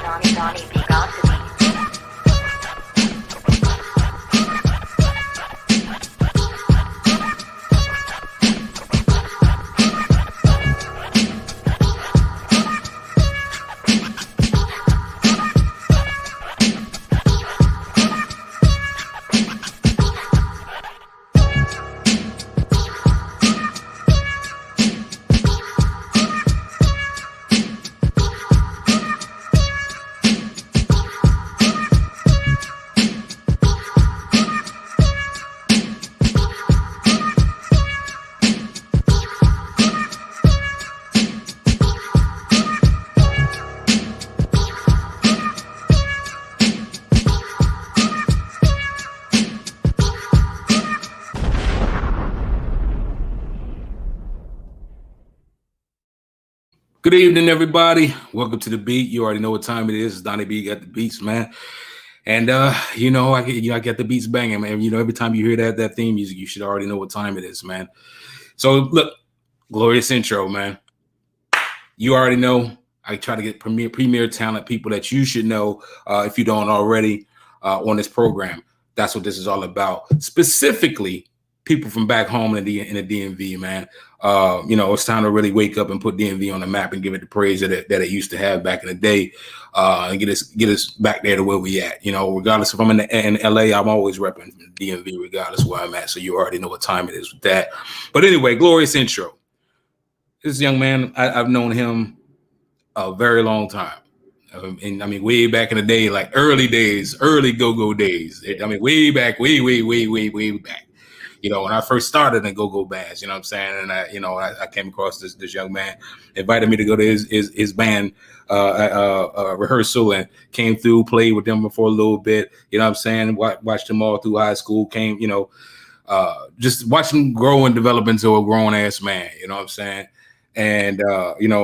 Donnie B, GotDaBeats. Good evening, everybody. Welcome to the beat. You already know what time it is. It's Donnie B got the beats, man. And I get the beats banging, man. You know, every time you hear that theme music, you should already know what time it is, man. So look, glorious intro, man. You already know I try to get premier talent, people that you should know if you don't already on this program. That's what this is all about. Specifically, people from back home in the DMV, man. It's time to really wake up and put DMV on the map and give it the praise that it used to have back in the day, and get us back there to where we at. You know, regardless if I'm in LA, I'm always repping DMV regardless where I'm at. So you already know what time it is with that. But anyway, glorious intro. This young man, I've known him a very long time. And I mean, way back in the day, like early go-go days. I mean, way back, way back. You know, when I first started in go-go bands, you know what I'm saying? And I came across this young man, invited me to go to his band rehearsal, and came through, played with them for a little bit, you know what I'm saying? Watched them all through high school, just watch him grow and develop into a grown ass man, you know what I'm saying? And,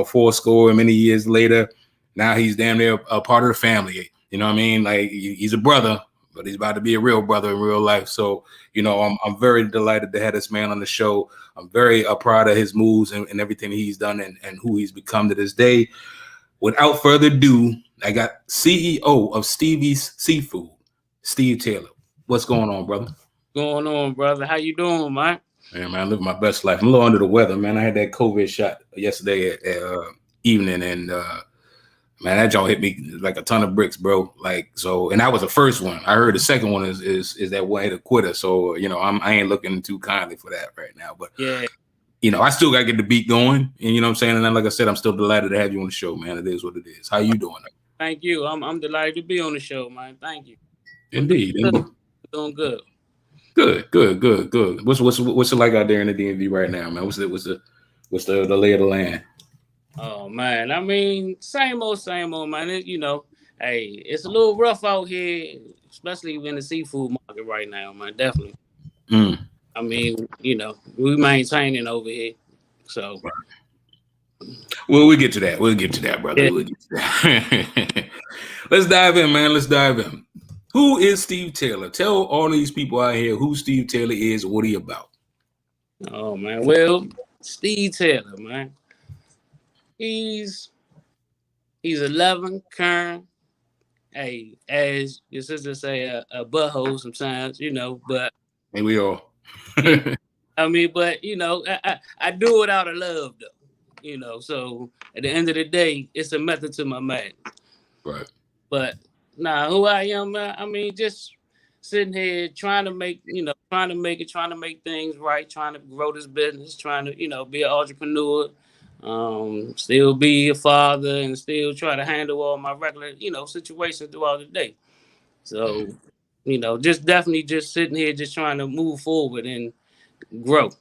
40 and many years later, now he's damn near a part of the family. You know what I mean? Like, he's a brother, but he's about to be a real brother in real life. So, I'm very delighted to have this man on the show. I'm very proud of his moves and everything he's done and who he's become to this day. Without further ado, I got CEO of Stevie's Seafood, Steve Taylor. What's going on, brother? Going on, brother? How you doing, man? Yeah, man, I live my best life. I'm a little under the weather, man. I had that COVID shot yesterday at evening, and man, that joint hit me like a ton of bricks, bro. Like, so, and that was the first one. I heard the second one is that one hit a quitter. So, I ain't looking too kindly for that right now. But yeah, I still gotta get the beat going. And you know what I'm saying? And then, like I said, I'm still delighted to have you on the show, man. It is what it is. How you doing? Thank you. I'm delighted to be on the show, man. Thank you. Indeed. Doing good. Good. What's it like out there in the DMV right now, man? What's the lay of the land? Oh man, I mean, same old, man. Hey, it's a little rough out here, especially in the seafood market right now, man. Definitely. I mean, we maintaining over here, so. Well, we'll get to that, brother. Yeah. We'll get to that. Let's dive in, man. Who is Steve Taylor? Tell all these people out here who Steve Taylor is. What are you about? Oh man, well, Steve Taylor, man. He's 11, current. Hey, as your sister say, a butthole sometimes, but hey, we all. I mean, but I do it out of love, though. So at the end of the day, it's a method to my madness. Right. But who I am, man, I mean, just sitting here trying to make things right, trying to grow this business, trying to, be an entrepreneur. Still be a father and still try to handle all my regular, situations throughout the day. So, just definitely just sitting here, just trying to move forward and grow.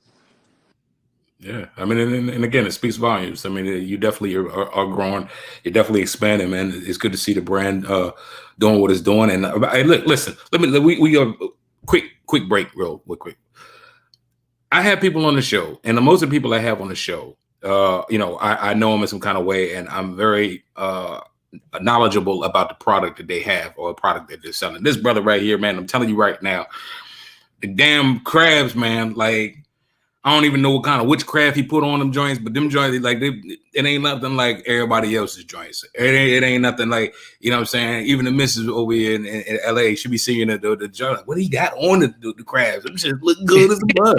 Yeah, I mean, and again, it speaks volumes. I mean, you definitely are growing. You're definitely expanding, man. It's good to see the brand doing what it's doing. And look, listen, we go quick break, real quick. I have people on the show, and most of the people I have on the show, I know them in some kind of way, and I'm very knowledgeable about the product that they have or a product that they're selling. This brother right here, man, I'm telling you right now, the damn crabs, man, like, I don't even know what kind of witchcraft he put on them joints, but them joints, like it ain't nothing like everybody else's joints. It ain't nothing like, you know what I'm saying? Even the missus over here in LA, she be seeing the joint. Like, what he got on the crabs? Them shit look good as a bug.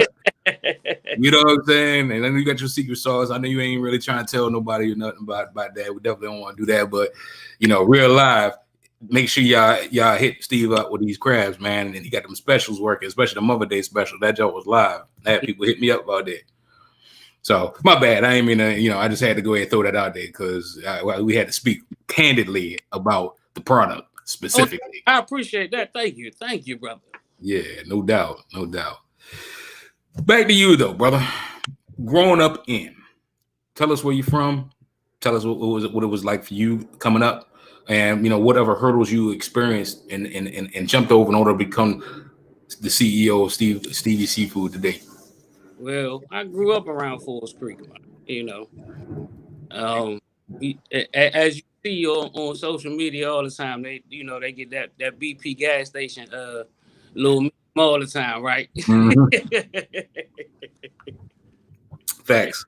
You know what I'm saying? And then you got your secret sauce. I know you ain't really trying to tell nobody or nothing about that. We definitely don't want to do that. But, you know, real live, make sure y'all hit Steve up with these crabs, man. And he got them specials working, especially the Mother Day special. That joke was live. I had people hit me up about that. So my bad. I ain't mean to, you know, I just had to go ahead and throw that out there because we had to speak candidly about the product specifically. I appreciate that. Thank you, brother. Yeah, no doubt. Back to you though, brother. Growing up tell us where you're from. Tell us what it was like for you coming up, and you know whatever hurdles you experienced and jumped over in order to become the CEO of Stevie Seafood today. Well, I grew up around Falls Creek, you know. As you see on social media all the time, they get that BP gas station little all the time, right? Mm-hmm. Facts.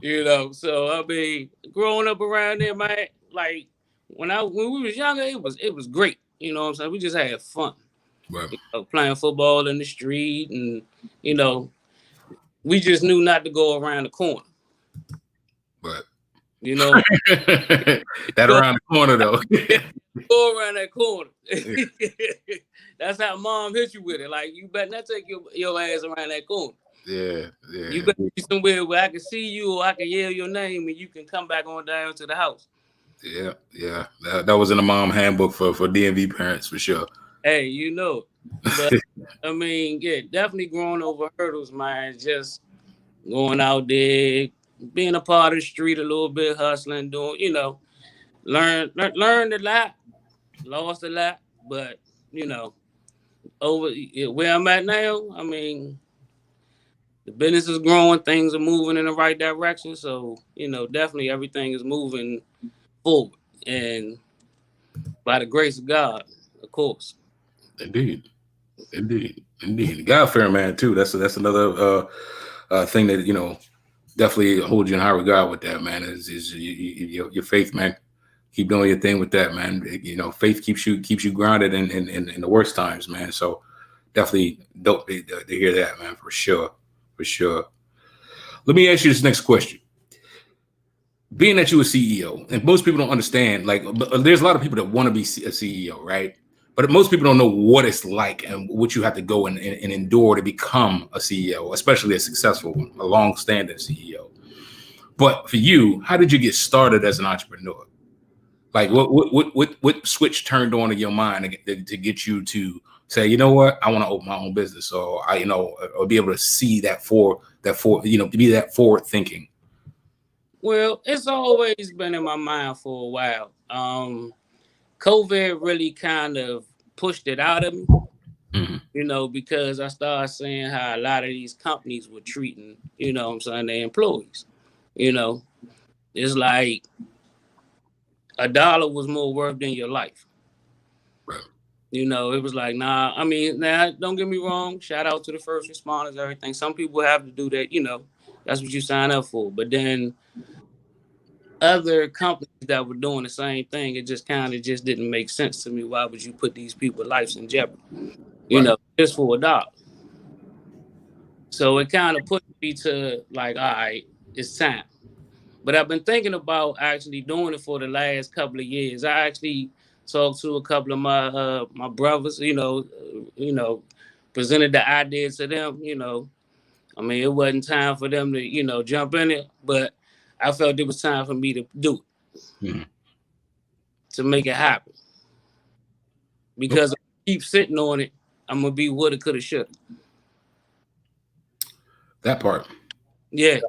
You know, so I mean, growing up around there, man, like when we was younger, it was great. You know what I'm saying? We just had fun. Right. You know, playing football in the street, and you know, we just knew not to go around the corner. But you know, that around the corner though. Go around that corner. That's how mom hit you with it. Like you better not take your ass around that corner. Yeah. You better be somewhere where I can see you or I can yell your name and you can come back on down to the house. Yeah. That was in the mom handbook for DMV parents for sure. Hey, you know. But I mean, yeah, definitely growing over hurdles, man. Just going out there, being a part of the street a little bit, hustling, doing, you know, learned a lot, lost a lot, but you know, over where I'm at now, I mean, the business is growing, things are moving in the right direction. So, you know, definitely everything is moving forward. And by the grace of God, of course. Indeed. God-fearing man too. That's another thing that, you know, definitely holds you in high regard with that, man, is your faith, man. Keep doing your thing with that, man. You know, faith keeps you grounded in the worst times, man. So definitely dope to hear that, man, for sure. Let me ask you this next question. Being that you're a CEO, and most people don't understand, like there's a lot of people that want to be a CEO, right? But most people don't know what it's like and what you have to go and endure to become a CEO, especially a successful one, a long-standing CEO. But for you, how did you get started as an entrepreneur? Like what switch turned on in your mind to get you to say, you know what, I want to open my own business, or or be able to see that to be that forward thinking? Well, it's always been in my mind for a while. COVID really kind of pushed it out of me, you know, because I started seeing how a lot of these companies were treating, you know what I'm saying, their employees. You know, it's like $1 was more worth than your life. Right. You know, it was like, nah, I mean, now, don't get me wrong. Shout out to the first responders, everything. Some people have to do that, you know, that's what you sign up for. But then other companies that were doing the same thing, it just kind of just didn't make sense to me. Why would you put these people's lives in jeopardy? You know, just for $1. So it kind of put me to like, all right, it's time. But I've been thinking about actually doing it for the last couple of years. I actually talked to a couple of my brothers, you know, presented the idea to them, you know. I mean, it wasn't time for them to, you know, jump in it, but I felt it was time for me to do it, to make it happen. Because if I keep sitting on it, I'm going to be woulda, coulda, shoulda. That part. Yeah.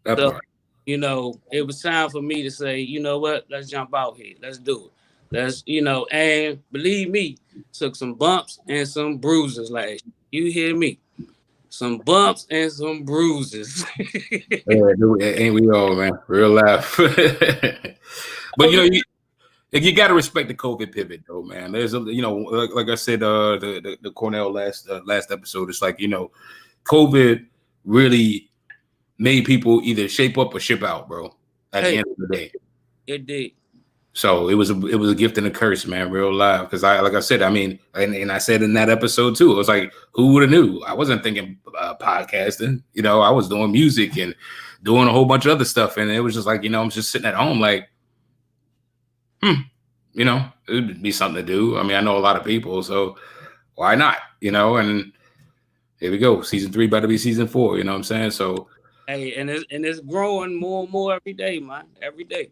That part. You know, it was time for me to say, you know what, let's jump out here. Let's do it. Let's, you know, and believe me, took some bumps and some bruises last year. You hear me? Some bumps and some bruises. Yeah, ain't we all, man? Real life. But you know, you got to respect the COVID pivot, though, man. There's you know, like I said, the Cornell last episode. It's like, you know, COVID really made people either shape up or ship out, bro. At the end of the day, it did. so it was a gift and a curse, man, real live. Because like I said, I mean, and I said in that episode too, it was like, who would have knew? I wasn't thinking podcasting, you know. I was doing music and doing a whole bunch of other stuff, and it was just like, you know, I'm just sitting at home, like, you know, it would be something to do. I mean, I know a lot of people, so why not, you know? And here we go, season 3 about to be season 4. You know what I'm saying? So, hey, and it's growing more and more every day, man. Every day.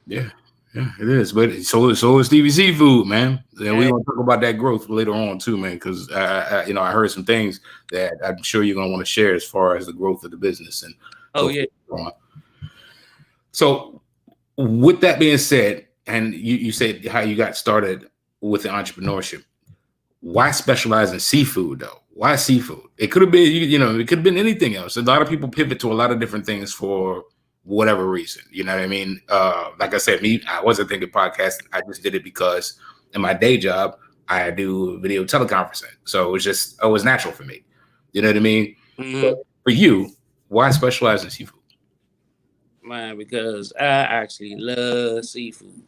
Yeah, it is. But so is Stevie Seafood, man. And we want to talk about that growth later on too, man. Because I heard some things that I'm sure you're gonna want to share as far as the growth of the business and. So, with that being said, and you said how you got started with the entrepreneurship. Why specialize in seafood though? Why seafood? It could have been, you know, it could have been anything else. A lot of people pivot to a lot of different things for whatever reason. You know what I mean? Like I said, I wasn't thinking podcasting. I just did it because in my day job, I do video teleconferencing. So it was natural for me. You know what I mean? Mm-hmm. For you, why specialize in seafood? Man, because I actually love seafood.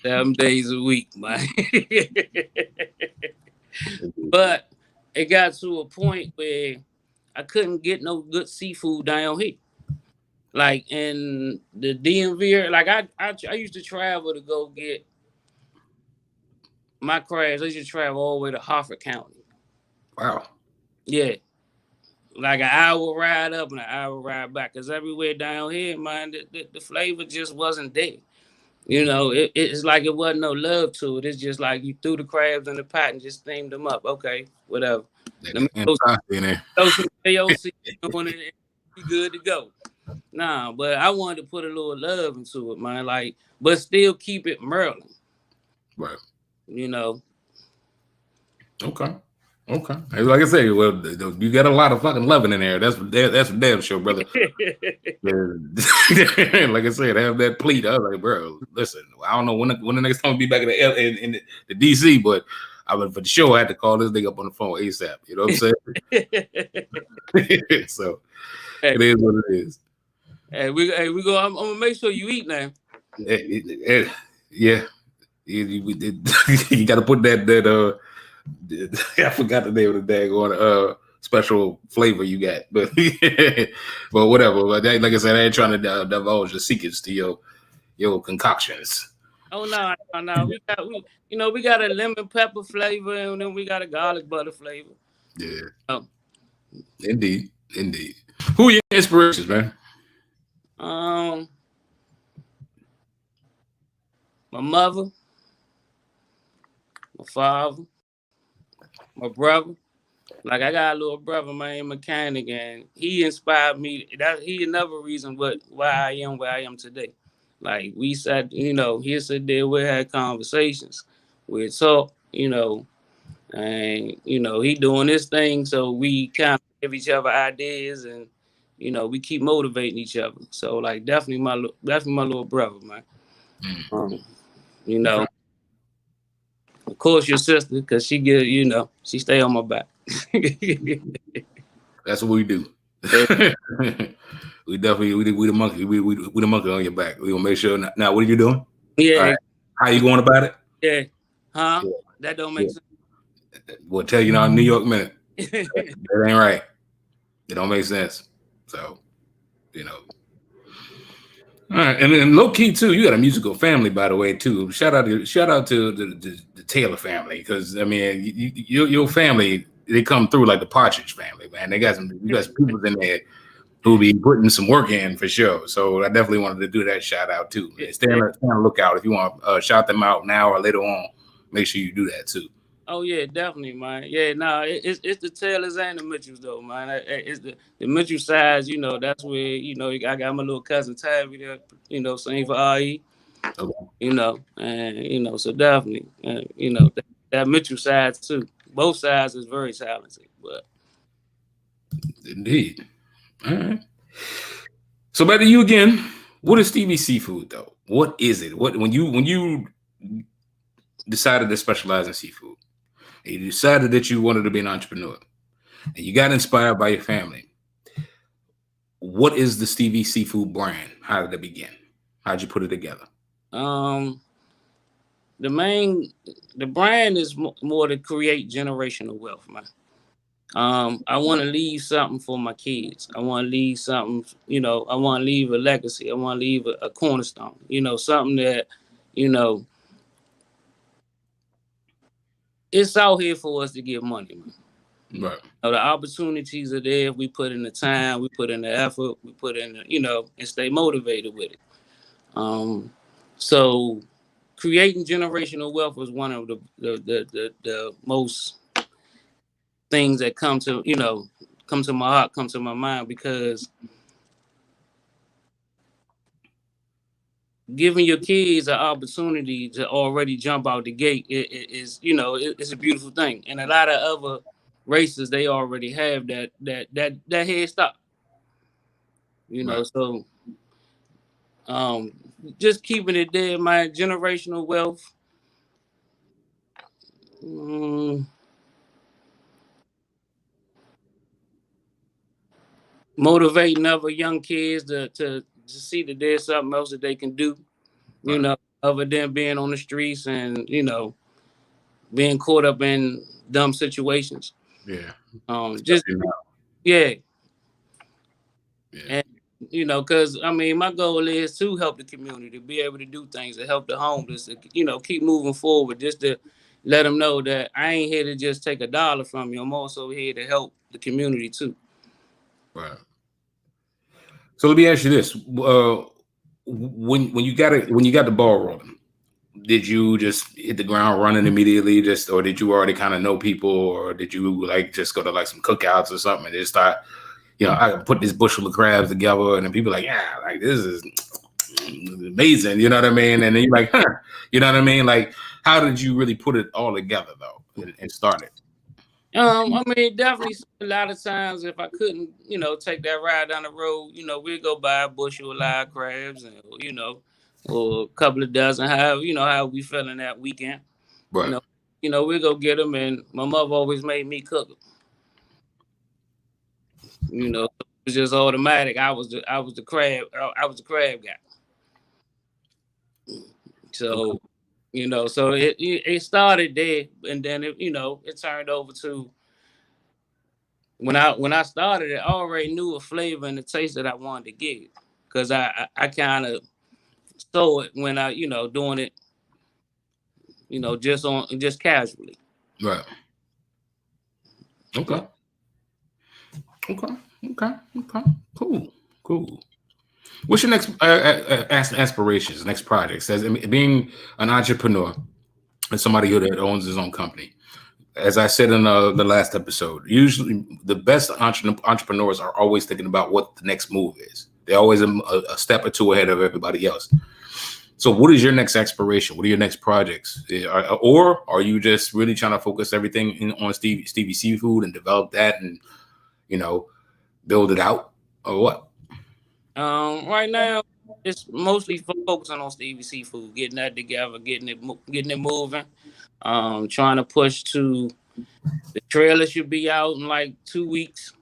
7 days a week, man. But it got to a point where I couldn't get no good seafood down here. Like in the DMV, like I used to travel to go get my crabs. I used to travel all the way to Harford County. Wow. Yeah. Like an hour ride up and an hour ride back. Because everywhere down here, man, the flavor just wasn't there. You know, it's like it wasn't no love to it. It's just like you threw the crabs in the pot and just steamed them up. Okay, whatever. Let me throw some AOC on it and be good to go. Nah, but I wanted to put a little love into it, man. Like, but still keep it Maryland. Right. You know. Okay. Like I say, well, you got a lot of fucking loving in there. That's for damn sure, brother. Like I said, I have that plea. I was like, bro, listen, I don't know when the next time I'll be back in the DC, but for the show, I had to call this nigga up on the phone ASAP. You know what I'm saying? So it is what it is. Hey, we go. I'm gonna make sure you eat now. Yeah. You got to put that. I forgot the name of the daggone special flavor you got, but but whatever. But like I said, I ain't trying to divulge the secrets to your concoctions. Oh no. We got a lemon pepper flavor, and then we got a garlic butter flavor. Yeah. Oh. Indeed. Who are your inspirations, man? My mother, my father, my brother. Like I got a little brother, man, mechanic, and he inspired me. He another reason why I am where I am today. Like we sat, he sat there, we had conversations, we talk, and he doing this thing, so we kind of give each other ideas, and we keep motivating each other. So like definitely my little brother, man. Okay. Of course, your sister, because she get, she stay on my back. That's what we do. We definitely we the monkey. We the monkey on your back. We gonna make sure. Now, what are you doing? Yeah. Right. How you going about it? Yeah. Huh? Yeah. That don't make sense. We'll tell you now in New York minute. That ain't right. It don't make sense. So, All right, and then low key too, you got a musical family, by the way, too. Shout out to the Taylor family, because I mean, your family, they come through like the Partridge family, man. You got some people in there who be putting some work in for sure. So I definitely wanted to do that shout out too. Stay on the lookout if you want to shout them out now or later on. Make sure you do that too. Oh yeah, definitely, man. Yeah, it's the Taylors and the Mitchells though, man. It's the Mitchell sides, that's where I got my little cousin Tabby there, singing for IE. Okay. And so definitely, that Mitchell side too. Both sides is very talented, but indeed. All right. So back to you again. What is Stevie Seafood though? What is it? What when you decided to specialize in seafood? And you decided that you wanted to be an entrepreneur, and you got inspired by your family. what is the Stevie Seafood brand? How did it begin? How'd you put it together? Um, the brand is more to create generational wealth, man. I want to leave something for my kids. I want to leave something, I want to leave a legacy. I want to leave a cornerstone, something that, you know, it's out here for us to get money, man. Right. The opportunities are there. If we put in the time, we put in the effort, we put in, and stay motivated with it. So creating generational wealth was one of the most things that come to my heart, come to my mind, because giving your kids an opportunity to already jump out the gate is it's a beautiful thing. And a lot of other races, they already have that head start. Right. So just keeping it there, my generational wealth. Motivating other young kids to see that there's something else that they can do, Right. other than being on the streets and, being caught up in dumb situations. Yeah. Just, Especially now. yeah. Yeah. And, because, my goal is to help the community, to be able to do things, to help the homeless, to, keep moving forward, just to let them know that I ain't here to just take $1 from you. I'm also here to help the community too. Right. So let me ask you this: when you got the ball rolling, did you just hit the ground running immediately, or did you already kind of know people, or did you like just go to like some cookouts or something and just start, I can put this bushel of crabs together, and then people are like, yeah, like this is amazing, you know what I mean? And then you're like, huh, you know what I mean? Like, how did you really put it all together though, and start it? Definitely a lot of times if I couldn't, take that ride down the road, we'd go buy a bushel of live crabs and, or a couple of dozen, how we feeling that weekend. Right. We'd go get them, and my mother always made me cook them. So it was just automatic. I was the crab guy. So, so it started there, and then it turned over to when I started it, I already knew a flavor and the taste that I wanted to get, because I kind of saw it when I doing it just casually. Right. Okay. Okay. Okay. Okay. Cool. What's your next aspirations, next projects? As being an entrepreneur and somebody who that owns his own company. As I said in the last episode, usually the best entrepreneurs are always thinking about what the next move is. They're always a step or two ahead of everybody else. So what is your next aspiration? What are your next projects? Or are you just really trying to focus everything on Stevie Seafood and develop that and, build it out, or what? Right now, it's mostly focusing on Stevie Seafood, getting that together, getting it moving. Trying to push to the trailer should be out in like 2 weeks.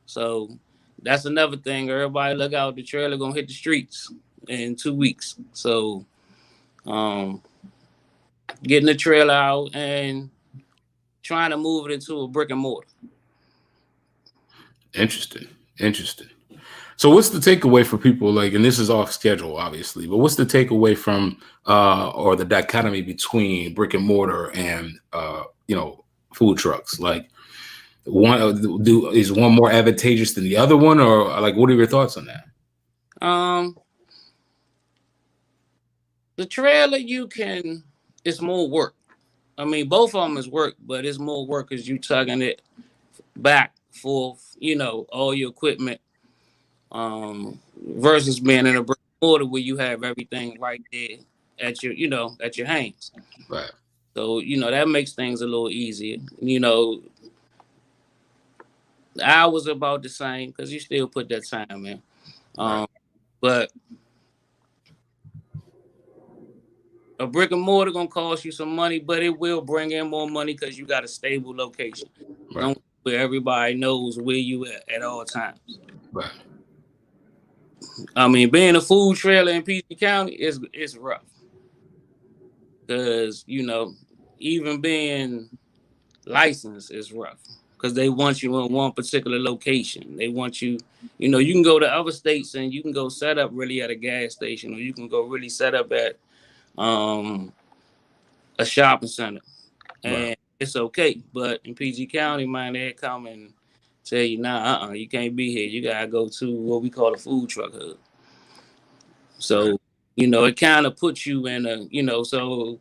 So that's another thing. Everybody look out, the trailer gonna hit the streets in 2 weeks. So getting the trailer out and trying to move it into a brick and mortar. Interesting. So what's the takeaway for people, like, and this is off schedule, obviously, but what's the takeaway from or the dichotomy between brick and mortar and food trucks? Like, is one more advantageous than the other one, or like, what are your thoughts on that? The trailer, it's more work. Both of them is work, but it's more work because you tugging it back, forth, all your equipment, versus being in a brick and mortar where you have everything right there at your hands. Right. So, that makes things a little easier. The hours about the same because you still put that time in. Right. But a brick and mortar gonna cost you some money, but it will bring in more money because you got a stable location. Right. Where everybody knows where you at all times. Right. I mean, being a food trailer in PG County is rough because even being licensed is rough because they want you in one particular location. They want you, you can go to other states and you can go set up really at a gas station, or you can go really set up at a shopping center, and Right. it's okay. But in PG County, man, they come and tell you, nah, you can't be here. You gotta go to what we call a food truck hub. So, Right. it kind of puts you in so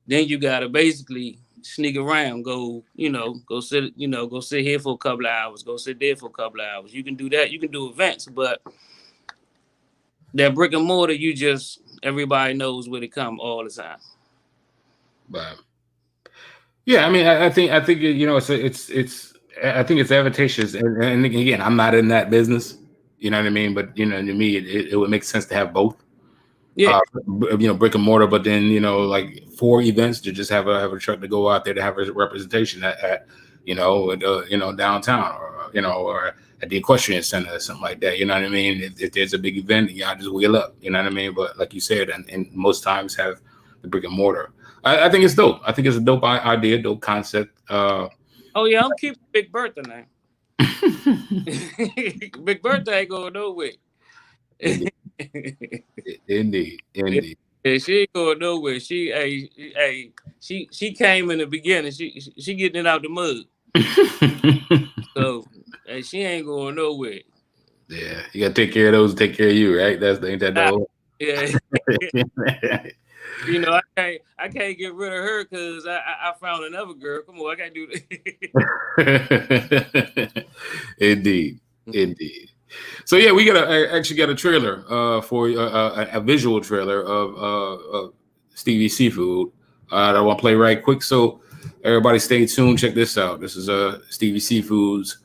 then you gotta basically sneak around, go sit here for a couple of hours, go sit there for a couple of hours. You can do that, you can do events, but that brick and mortar, everybody knows where to come all the time. But yeah, I mean, I think I think I think it's advantageous, and again, I'm not in that business, you know what I mean. But to me, it would make sense to have both. Yeah. Brick and mortar, but then like for events to just have a truck to go out there to have a representation at downtown, or at the equestrian center or something like that. You know what I mean? If there's a big event, I just wheel up. You know what I mean? But like you said, and most times have the brick and mortar. I think it's dope. I think it's a dope idea, dope concept. Oh yeah, I'm keeping Big Bertha now. Big Bertha ain't going nowhere. Indeed. Yeah, she ain't going nowhere. She came in the beginning. She getting it out the mud. So she ain't going nowhere. Yeah, you gotta take care of those, take care of you, right? Ain't that the whole. Yeah. I can't get rid of her because I found another girl. Come on, I can't do that. Indeed. So yeah, we actually got a trailer for a visual trailer of Stevie Seafood that I want to play right quick. So everybody stay tuned. Check this out. This is Stevie Seafood's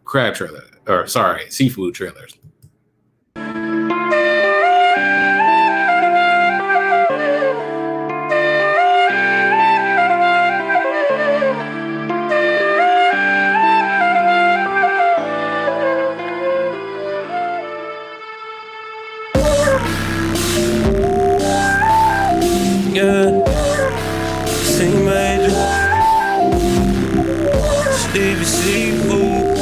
crab trailer, or sorry, seafood trailers. Stevie Seafood.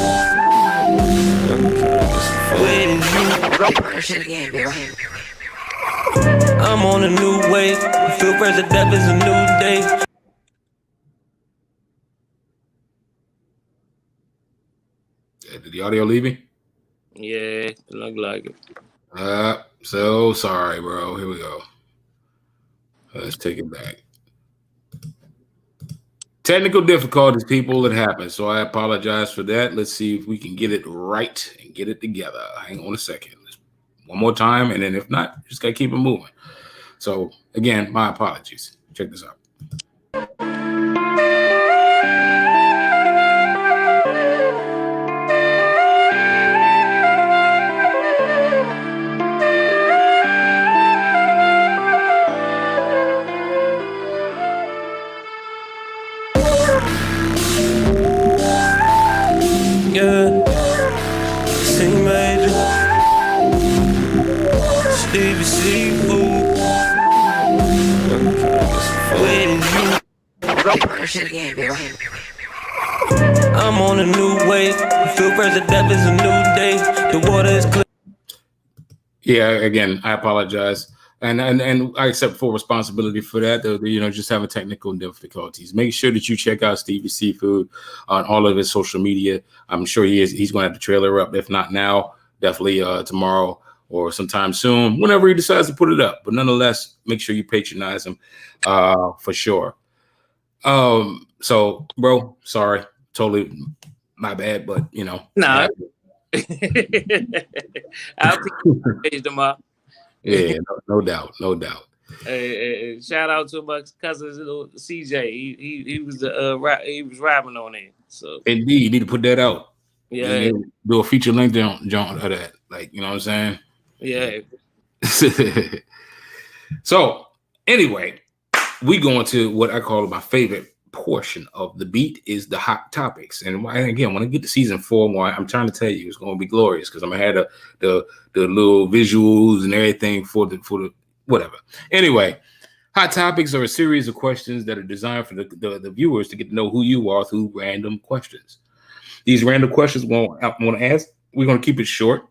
I'm on a new wave. Feel fresh, the death is a new day. Did the audio leave me? Yeah, it look like it. So sorry, bro. Here we go. Let's take it back. Technical difficulties, people, it happens. So I apologize for that. Let's see if we can get it right and get it together. Hang on a second. One more time, and then if not, just gotta keep it moving. So again, my apologies. Check this out. Stevie Seafood. I'm on a new wave. Feel fresh, the death is a new day. The water is clear. Yeah, again, I apologize. And I accept full responsibility for that. Just having technical difficulties. Make sure that you check out Stevie Seafood on all of his social media. I'm sure he's going to have the trailer up. If not now, definitely tomorrow or sometime soon, whenever he decides to put it up. But nonetheless, make sure you patronize him for sure. So, bro, sorry, totally my bad, but Nah. I'll page them up. Yeah, no doubt. Hey, shout out to my cousin CJ. He was he was rapping on it. So indeed, you need to put that out. Yeah, do a feature length on that. Like, you know what I'm saying? Yeah. So anyway, we go into what I call my favorite portion of the beat is the hot topics. And again, when I get to season 4, I'm trying to tell you, it's going to be glorious because I'm gonna have the little visuals and everything for the whatever. Anyway, hot topics are a series of questions that are designed for the viewers to get to know who you are through random questions. These random questions I want to ask. We're going to keep it short.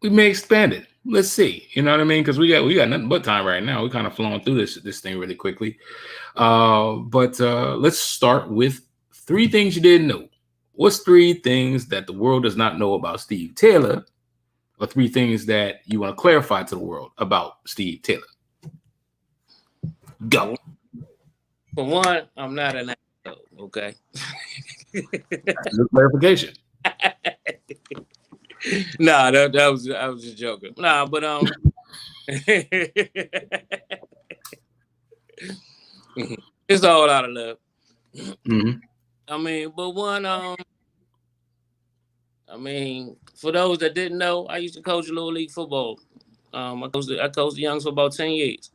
We may expand it. Let's see. You know what I mean? Because we got nothing but time right now. We're kind of flowing through this thing really quickly. But let's start with 3 things you didn't know. What's 3 things that the world does not know about Steve Taylor, or 3 things that you want to clarify to the world about Steve Taylor? Go. For one, I'm not an asshole, okay? That's a clarification. Nah, I was just joking. Nah, but it's all out of love. Mm-hmm. I mean, but one, I mean, for those that didn't know, I used to coach little league football. I coached the youngs for about 10 years.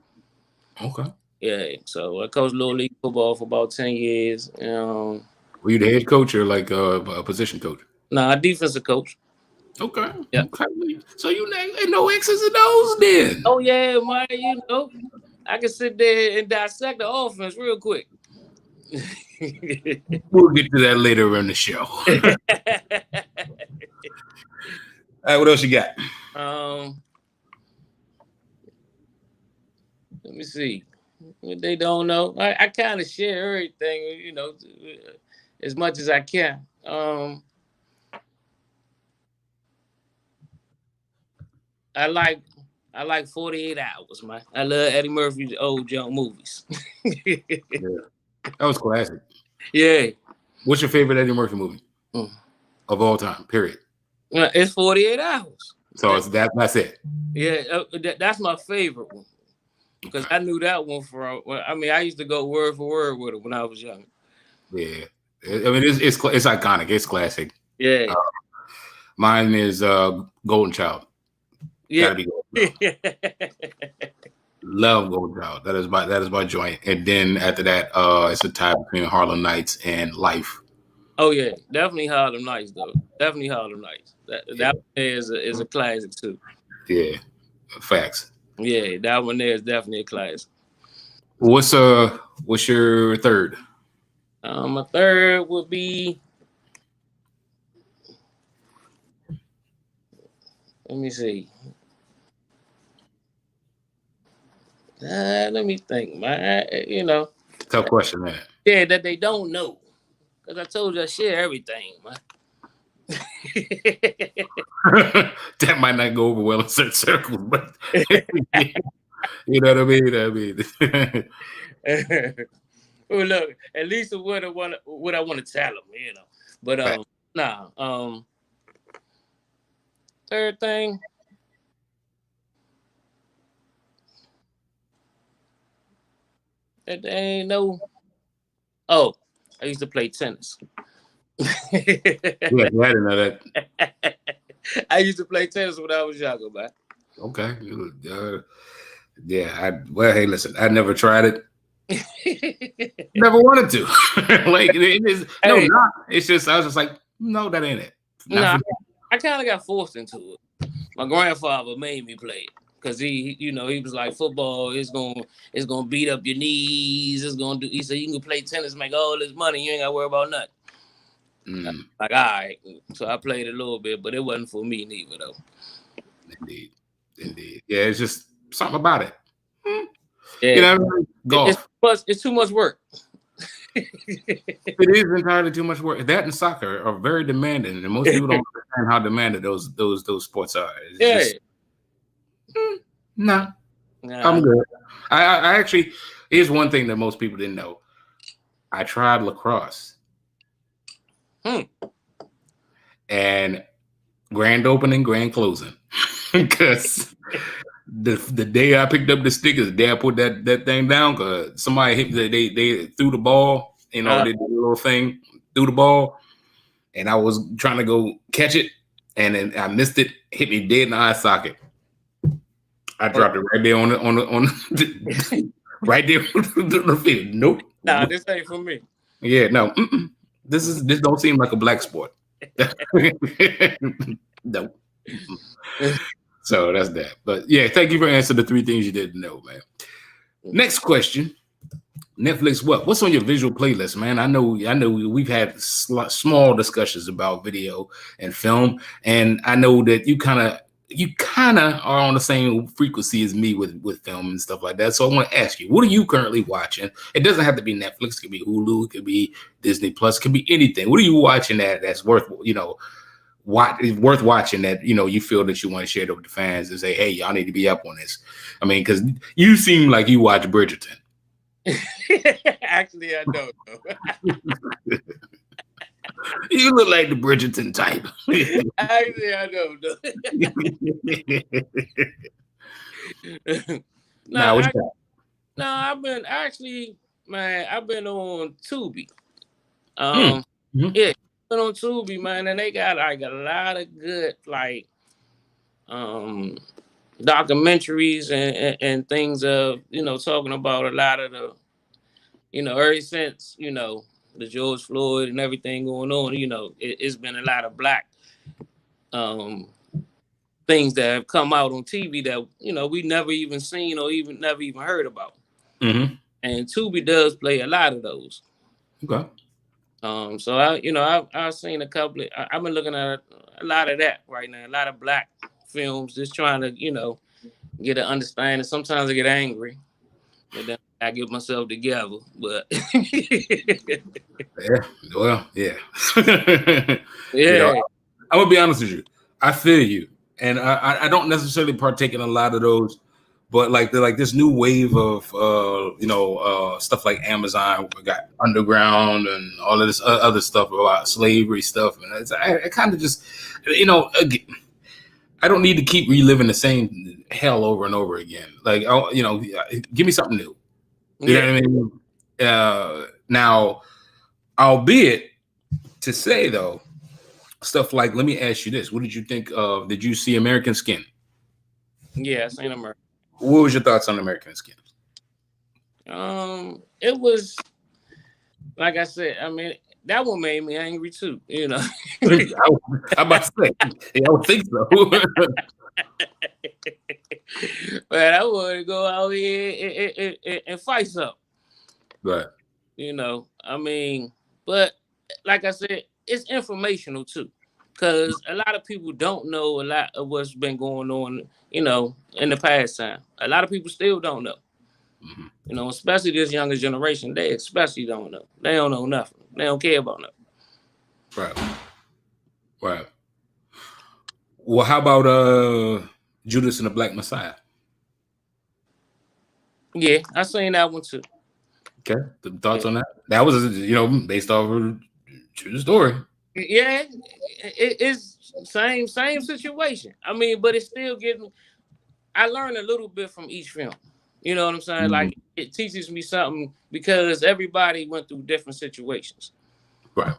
Okay. Yeah, so I coached little league football for about 10 years. Were you the head coach or like a position coach? Nah, defensive coach. Okay. Yeah. Okay. So you ain't no X's and O's then. Oh yeah, man. You know, I can sit there and dissect the offense real quick. We'll get to that later in the show. All right, what else you got? Let me see. What they don't know, I kind of share everything, you know, as much as I can. I like 48 Hours, man. I love Eddie Murphy's old junk movies. Yeah. That was classic. Yeah. What's your favorite Eddie Murphy movie of all time? Period. It's 48 Hours. So it's that's it. Yeah, that's my favorite one because I knew that one for. I mean, I used to go word for word with it when I was young. Yeah, I mean it's iconic. It's classic. Yeah. Mine is Golden Child. Yeah. Gotta be Golden Child. Love Golden Child. That is my joint. And then after that, it's a tie between Harlem Nights and Life. Oh yeah, definitely Harlem Nights though. Definitely Harlem Nights. That one there is a classic too. Yeah, facts. Yeah, that one there is definitely a classic. What's your third? My third would be. Let me see. Let me think, man. You know. Tough question, man. Yeah, that they don't know. Because I told you I share everything, man. That might not go over well in certain circles, but you know what I mean? Well, look, at least what I want to tell them, you know. But third thing. That they ain't no. Oh, I used to play tennis. Yeah, I didn't know that. I used to play tennis when I was younger, man. Okay. Yeah. Well, hey, listen, I never tried it. Never wanted to. Like it is not. It's just I was just like, no, that ain't it. I kind of got forced into it. My grandfather made me play it because he was like, football is gonna beat up your knees. It's gonna do. He said you can play tennis, make all this money. You ain't gotta worry about nothing. Like, all right. So I played a little bit, but it wasn't for me neither, though. Indeed. Yeah, it's just something about it. Yeah. You know, golf. It's too much work. It is entirely too much work. That and soccer are very demanding, and most people don't understand how demanding those sports are. It's nah, I'm good. I actually, here's one thing that most people didn't know. I tried lacrosse. And grand opening, grand closing. Because the day I picked up the stick is the day I put that thing down, because somebody hit me, they threw the ball, they did a little thing, threw the ball, and I was trying to go catch it, and then I missed it, hit me dead in the eye socket. I dropped it right there on the right there. Nope. Nah, this ain't for me. Yeah, no. This don't seem like a black sport. No. So that's that. But yeah, thank you for answering the 3 things you didn't know, man. Next question. Netflix, what's on your visual playlist, man? I know we've had small discussions about video and film, and I know that you kind of are on the same frequency as me with film and stuff like that. So I want to ask you, what are you currently watching? It doesn't have to be Netflix, it could be Hulu, it could be Disney Plus, it could be anything. What are you watching that's worth watching that you feel that you want to share it with the fans and say, hey, y'all need to be up on this? I mean, because you seem like you watch Bridgerton. Actually, I don't know. You look like the Bridgerton type. Actually, I don't know. I've been on Tubi. Yeah, been on Tubi, man, and they got like a lot of good documentaries and things of talking about a lot of the ever since the George Floyd and everything going on, it's been a lot of black things that have come out on TV that we never even seen or never even heard about. Mm-hmm. And Tubi does play a lot of those. Okay. So I've seen a couple of, I've been looking at a lot of that right now, a lot of black films, just trying to get an understanding. Sometimes I get angry, but then I get myself together. But yeah, well, yeah. Yeah. I'm gonna be honest with you. I feel you, and I don't necessarily partake in a lot of those, but like this new wave of stuff like Amazon. We got Underground and all of this other stuff about slavery stuff, and I kind of just I don't need to keep reliving the same hell over and over again. Like, give me something new. You know what I mean? Now, albeit to say though, stuff like, let me ask you this: what did you think of? Did you see American Skin? Yeah, I seen American. What was your thoughts on American Skin? It was like I said. I mean, that one made me angry too. I'm about to say, I would think so. But I want to go out here and fight something. Right. I mean, but like I said, it's informational too, because a lot of people don't know a lot of what's been going on, in the past time. A lot of people still don't know. Mm-hmm. Especially this younger generation, they especially don't know. They don't know nothing. They don't care about nothing. Right. Well, how about Judas and the Black Messiah? Yeah, I seen that one too. Okay, the thoughts on that? That was based off of a true story. Yeah, it's same situation. I mean, but it's still getting. I learned a little bit from each film. You know what I'm saying? Mm-hmm. Like, it teaches me something because everybody went through different situations. Right.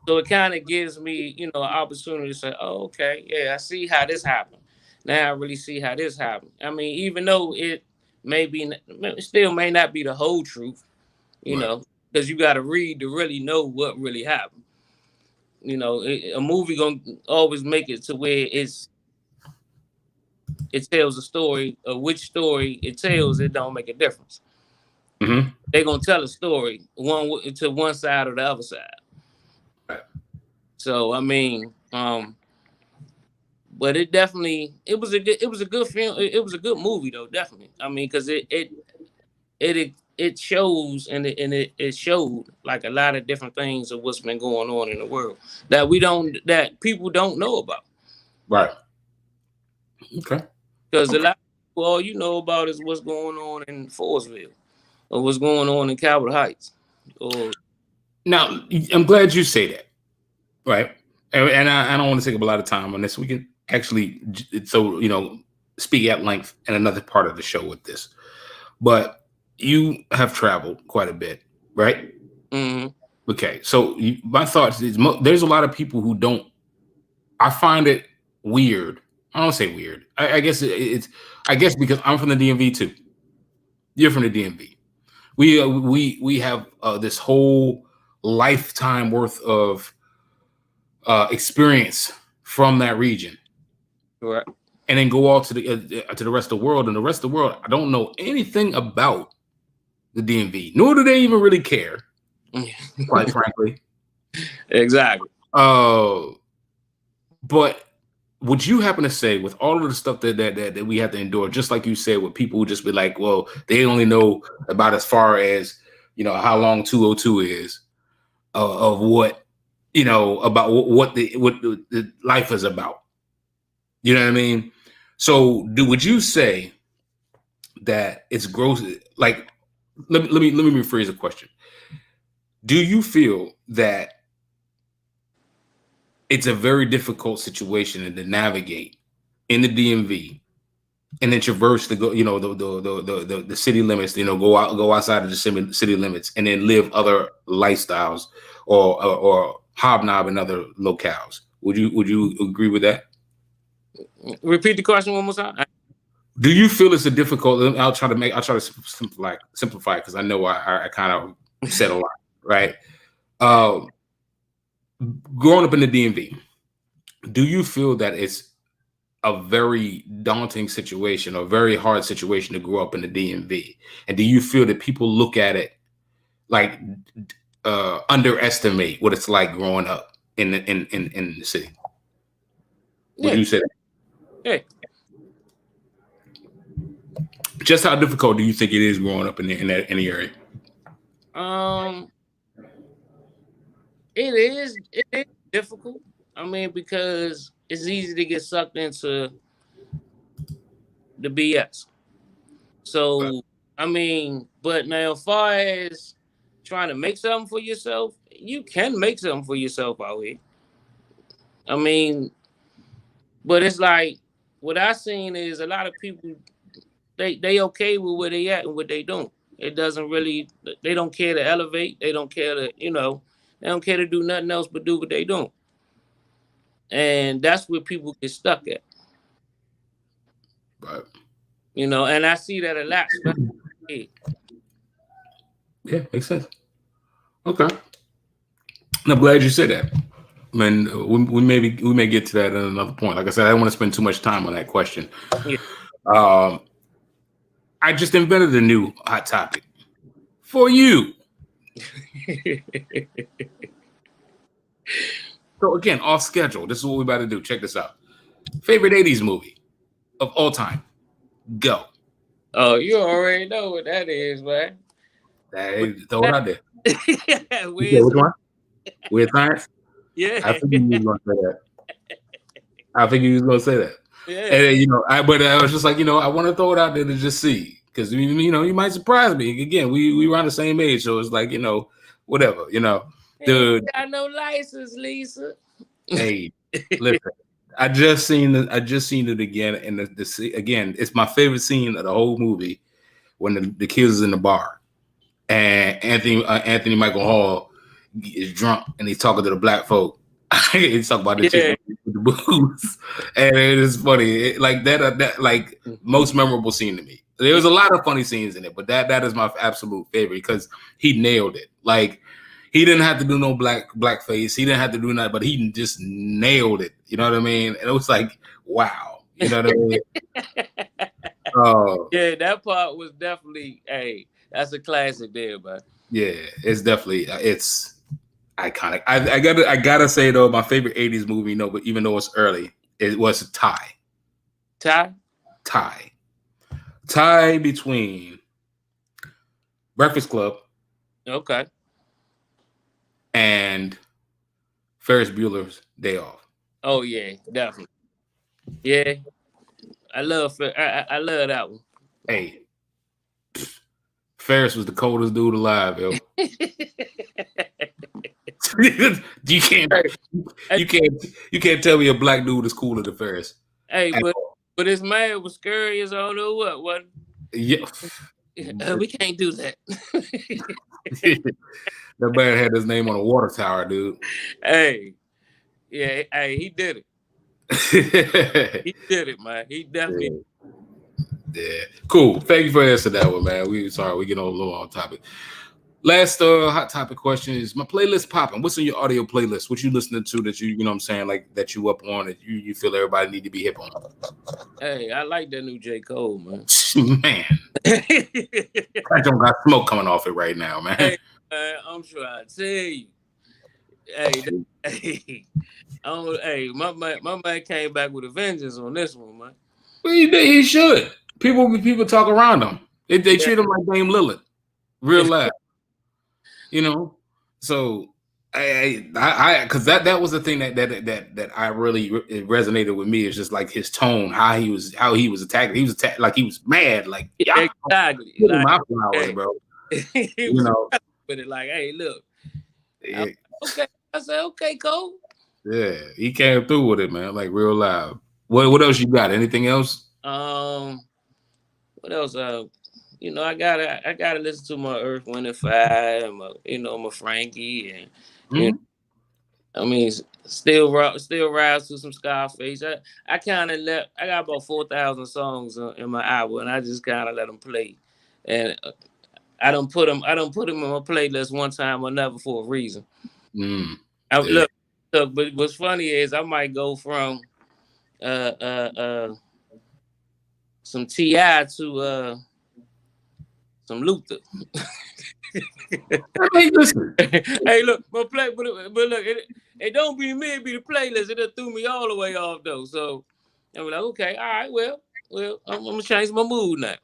So it kind of gives me, an opportunity to say, oh, okay, yeah, I see how this happened. Now I really see how this happened. I mean, even though it still may not be the whole truth, because you got to read to really know what really happened. A movie gonna always make it to where it tells a story of which story it tells. It don't make a difference. Mm-hmm. They're gonna tell a story one to one side or the other side. Right. So I mean, but it was a good film. It was a good movie though, definitely. I mean, because it shows and it showed like a lot of different things of what's been going on in the world that people don't know about. Right. Okay. Because a lot of people, all you know about is what's going on in Forestville or what's going on in Capitol Heights. Now, I'm glad you say that, right? And I don't want to take up a lot of time on this. We can actually, speak at length in another part of the show with this. But you have traveled quite a bit, right? Mm-hmm. Okay, so my thoughts is there's a lot of people who don't. I find it weird. I don't say weird. I guess it's because I'm from the DMV too. You're from the DMV. we have this whole lifetime worth of experience from that region, Correct. and then go out to the rest of the world. And the rest of the world, I don't know anything about the DMV, nor do they even really care, quite frankly. Exactly. But would you happen to say, with all of the stuff that we have to endure, just like you said, with people who just be like, well, they only know about as far as, how long 202 is, of what, about what the life is about. You know what I mean? So would you say that it's gross? Like, let me rephrase the question. Do you feel that it's a very difficult situation to navigate in the DMV and then traverse the the city limits, go outside of the city limits and then live other lifestyles or hobnob in other locales? Would you agree with that? Repeat the question one more time. Do you feel it's a difficult? I'll try to simplify because I know I kind of said a lot, right? Growing up in the DMV, do you feel that it's a very daunting situation, or a very hard situation to grow up in the DMV? And do you feel that people look at it like underestimate what it's like growing up in the city? Would you say that? Yeah. Just how difficult do you think it is growing up in the area? It is difficult. I mean, because it's easy to get sucked into the BS. So, I mean, but now as far as trying to make something for yourself, you can make something for yourself out here. I mean, but it's like what I seen is a lot of people they okay with where they at and what they doing. It doesn't really, they don't care to elevate. They don't care to, they don't care to do nothing else but do what they doing. And that's where people get stuck at. Right. And I see that a lot. Yeah, makes sense. Okay. I'm glad you said that. I mean, we may get to that at another point. Like I said, I don't want to spend too much time on that question. Yeah. I just invented a new hot topic for you. So again, off schedule. This is what we're about to do. Check this out. Favorite 80s movie of all time. Go. Oh, you already know what that is, man. Throw it out there. Which one? Weird Science? Yeah. I figured you was going to say that. Yeah. And but I was just like, I want to throw it out there to just see, because you might surprise me. Again, we around the same age, so it's like, whatever, Dude, got no license, Lisa. Hey, listen, I just seen it again, and again, it's my favorite scene of the whole movie when the kids is in the bar, and Anthony Michael Hall is drunk and he's talking to the black folk. He's talking about the chick with the booze, and it is funny. That like most memorable scene to me. There was a lot of funny scenes in it, but that is my absolute favorite because he nailed it. Like, he didn't have to do no blackface. He didn't have to do nothing, but he just nailed it. You know what I mean? And it was like, wow. You know what I mean? Yeah, that part was definitely, that's a classic there, man. Yeah, it's definitely it's iconic. I gotta say though, my favorite 80s movie, but even though it's early, it was Tie between Breakfast Club, okay, and Ferris Bueller's Day Off. Oh yeah, definitely. Yeah, I love that one. Hey, Ferris was the coldest dude alive, yo. You can't tell me a black dude is cooler than Ferris. Hey, but his man was scary as I don't know what. Yeah, we can't do that. That man had his name on a water tower, dude. Hey, yeah, he did it. He did it, man. He definitely. Yeah, cool. Thank you for answering that one, man. We sorry we get a little on topic. Last hot topic question is my playlist popping. What's on your audio playlist? What you listening to that you know what I'm saying, like that you up on that you feel everybody need to be hip on? Hey, I like that new J. Cole, man. Man, I don't got smoke coming off it right now, man. Hey, I'm sure I tell you. Hey, my man came back with a vengeance on this one, man. Well, he should. People talk around him. They treat him like Dame Lillard, real life. You know, so I because that was the thing that I really it resonated with me. Is just like his tone, how he was attacked. He was attacked like he was mad. Like exactly, like, my flowers, bro. You know, with it like, hey, look, yeah. Okay. I said, okay, Cole. Yeah, he came through with it, man. Like real loud. What else you got? Anything else? What else? You know, I gotta listen to my Earth, Wind and Fire, and my Frankie, and you know, I mean, still rise to some Scarface. I kind of I got about 4,000 songs in my album, and I just kind of let them play, and I don't put them in my playlist one time or never for a reason. Look, but what's funny is I might go from some T.I. to some Luther. Hey, listen. Hey, look, but look, it don't be me, it be the playlist. It threw me all the way off though. So I'm like, okay, all right, well, I'm gonna change my mood now.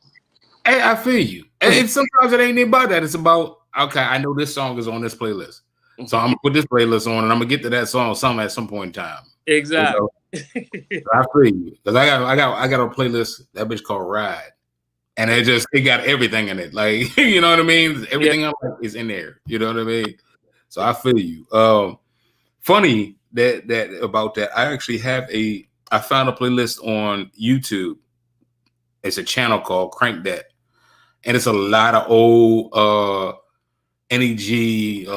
Hey, I feel you. And sometimes it ain't about that. It's about, okay, I know this song is on this playlist. So I'm gonna put this playlist on and I'm gonna get to that song at some point in time. Exactly. You know? I feel you. Because I got a playlist, that bitch called Ride. And it got everything in it. Like, you know what I mean? Everything I like is in there. You know what I mean? So I feel you. Funny that about that. I actually I found a playlist on YouTube. It's a channel called Crank That. And it's a lot of old NEG,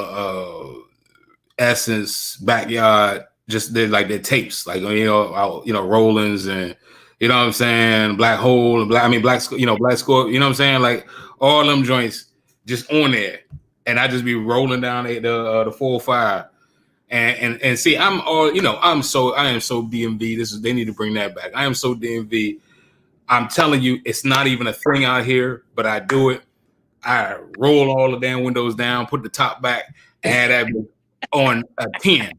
Essence, Backyard, just they're like their tapes, like Rollins and you know what I'm saying, Black Hole, Black Score, you know what I'm saying, like all them joints just on there, and I just be rolling down the 405, and see, I am so DMV. They need to bring that back. I am so DMV. I'm telling you, it's not even a thing out here, but I do it. I roll all the damn windows down, put the top back, and had that on a 10.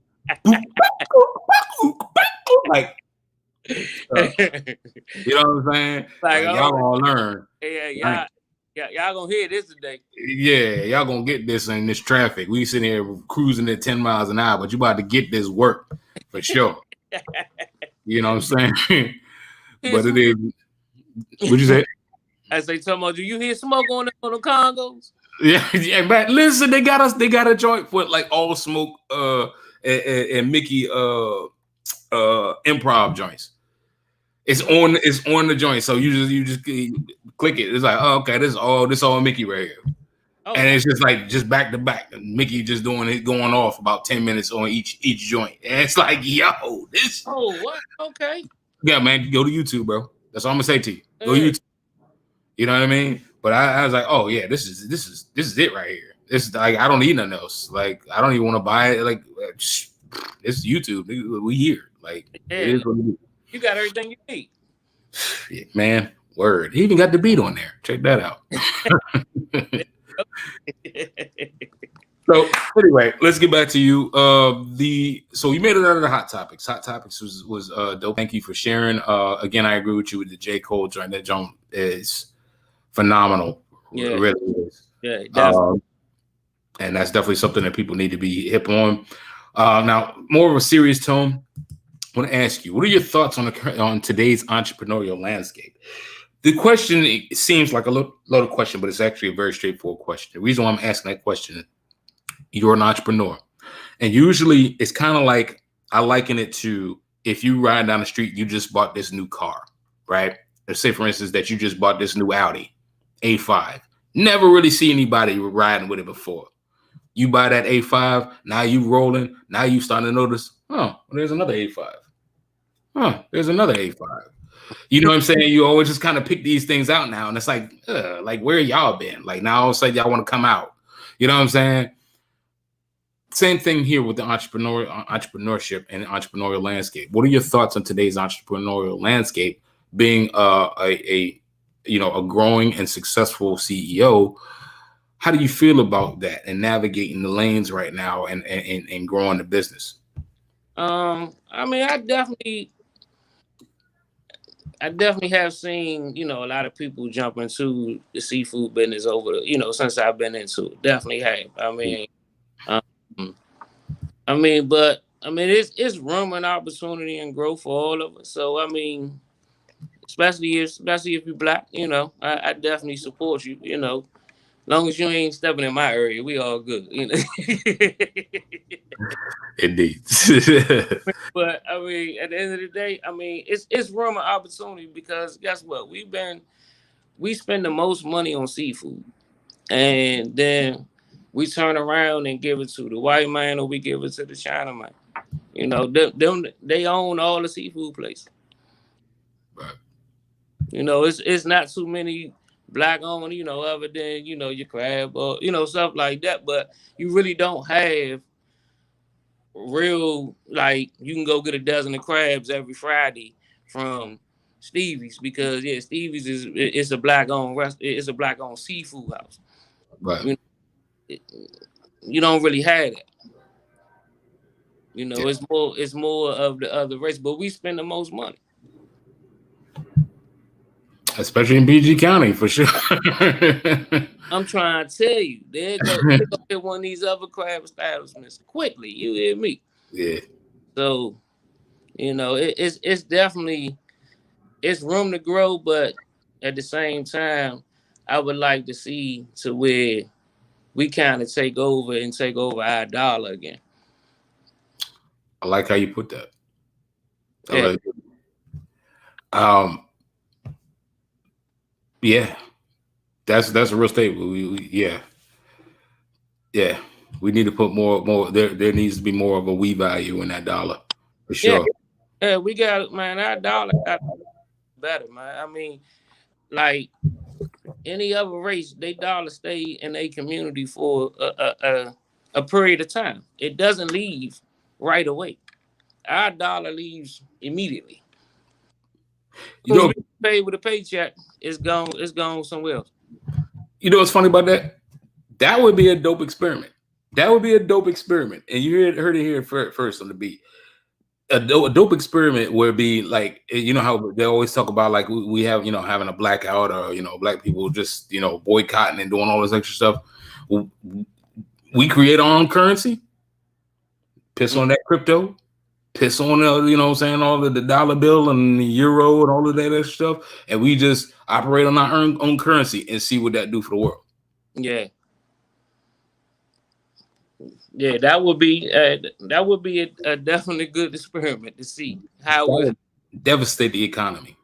Like, you know what I'm saying? Like y'all gonna learn. Yeah, y'all gonna hear this today. Yeah, y'all gonna get this in this traffic. We sitting here cruising at 10 miles an hour, but you about to get this work for sure. You know what I'm saying? But it is. What'd you say? I say, do you hear smoke on the Congos? Yeah, but listen, they got a joint with like all smoke and Mickey improv joints. It's on the joint, so you just click it. It's like, oh, okay, this all Mickey right here, and it's just back to back. Mickey just going off about 10 minutes on each joint, and it's like, yo, this. Oh, what? Okay. Yeah, man, go to YouTube, bro. That's all I'm gonna say to you. Go to YouTube. You know what I mean? But I was like, oh yeah, this is it right here. This is like, I don't need nothing else. Like, I don't even want to buy it. Like, it's YouTube. We here. Like, it is what it is. You got everything you need. Yeah, man, word. He even got the beat on there. Check that out. So anyway, let's get back to you. So you made it out of the hot topics. Hot topics was dope. Thank you for sharing. Again, I agree with you with the J. Cole joint. That joint is phenomenal. Yeah. It really is. Yeah. And that's definitely something that people need to be hip on. Now, more of a serious tone. I want to ask you, what are your thoughts on today's entrepreneurial landscape? The question, it seems like a loaded question, but it's actually a very straightforward question. The reason why I'm asking that question, you're an entrepreneur. And usually it's kind of like, I liken it to if you ride down the street, you just bought this new car, right? Let's say, for instance, that you just bought this new Audi A5. Never really see anybody riding with it before. You buy that A5, now you rolling, now you starting to notice, there's another A5. There's another A5. You know what I'm saying? You always just kind of pick these things out now, and it's like where y'all been? Like now all of a sudden y'all want to come out. You know what I'm saying? Same thing here with the entrepreneurship and entrepreneurial landscape. What are your thoughts on today's entrepreneurial landscape? Being a growing and successful CEO, how do you feel about that and navigating the lanes right now and growing the business? I mean, I definitely have seen, a lot of people jump into the seafood business since I've been into it. Definitely have. But it's room and opportunity and growth for all of us. So I mean, especially if you're black, I definitely support you. Long as you ain't stepping in my area, we all good. Indeed. But I mean, at the end of the day, I mean, it's room and opportunity because guess what? We spend the most money on seafood, and then we turn around and give it to the white man or we give it to the China man. They own all the seafood places. Right. It's not too many black owned, other than, your crab or, stuff like that. But you really don't have real, like, you can go get a dozen of crabs every Friday from Stevie's because Stevie's it's a black owned it's a black owned seafood house. Right. You don't really have that. It's more of the other race, but we spend the most money. Especially in PG County, for sure. I'm trying to tell you, they go get one of these other crab establishments quickly. You hear me? Yeah. So, it's definitely it's room to grow, but at the same time, I would like to see to where we kind of take over our dollar again. I like how you put that. Yeah. Yeah, that's a real statement. We need to put more. There needs to be more of a we value in that dollar for sure. Yeah, we got, man. Our dollar got better, man. I mean, like any other race, they dollar stay in a community for a period of time. It doesn't leave right away. Our dollar leaves immediately. We pay with a paycheck, it's gone somewhere else. You know what's funny about that? That would be a dope experiment. And you heard it here first on the beat. A dope experiment would be like, how they always talk about like we have, having a blackout or, black people just, boycotting and doing all this extra stuff. We create our own currency, piss on that crypto, piss on all of the dollar bill and the euro and all of that extra stuff, and we just operate on our own currency and see what that do for the world. Yeah, that would be a definitely good experiment to see how it would devastate the economy.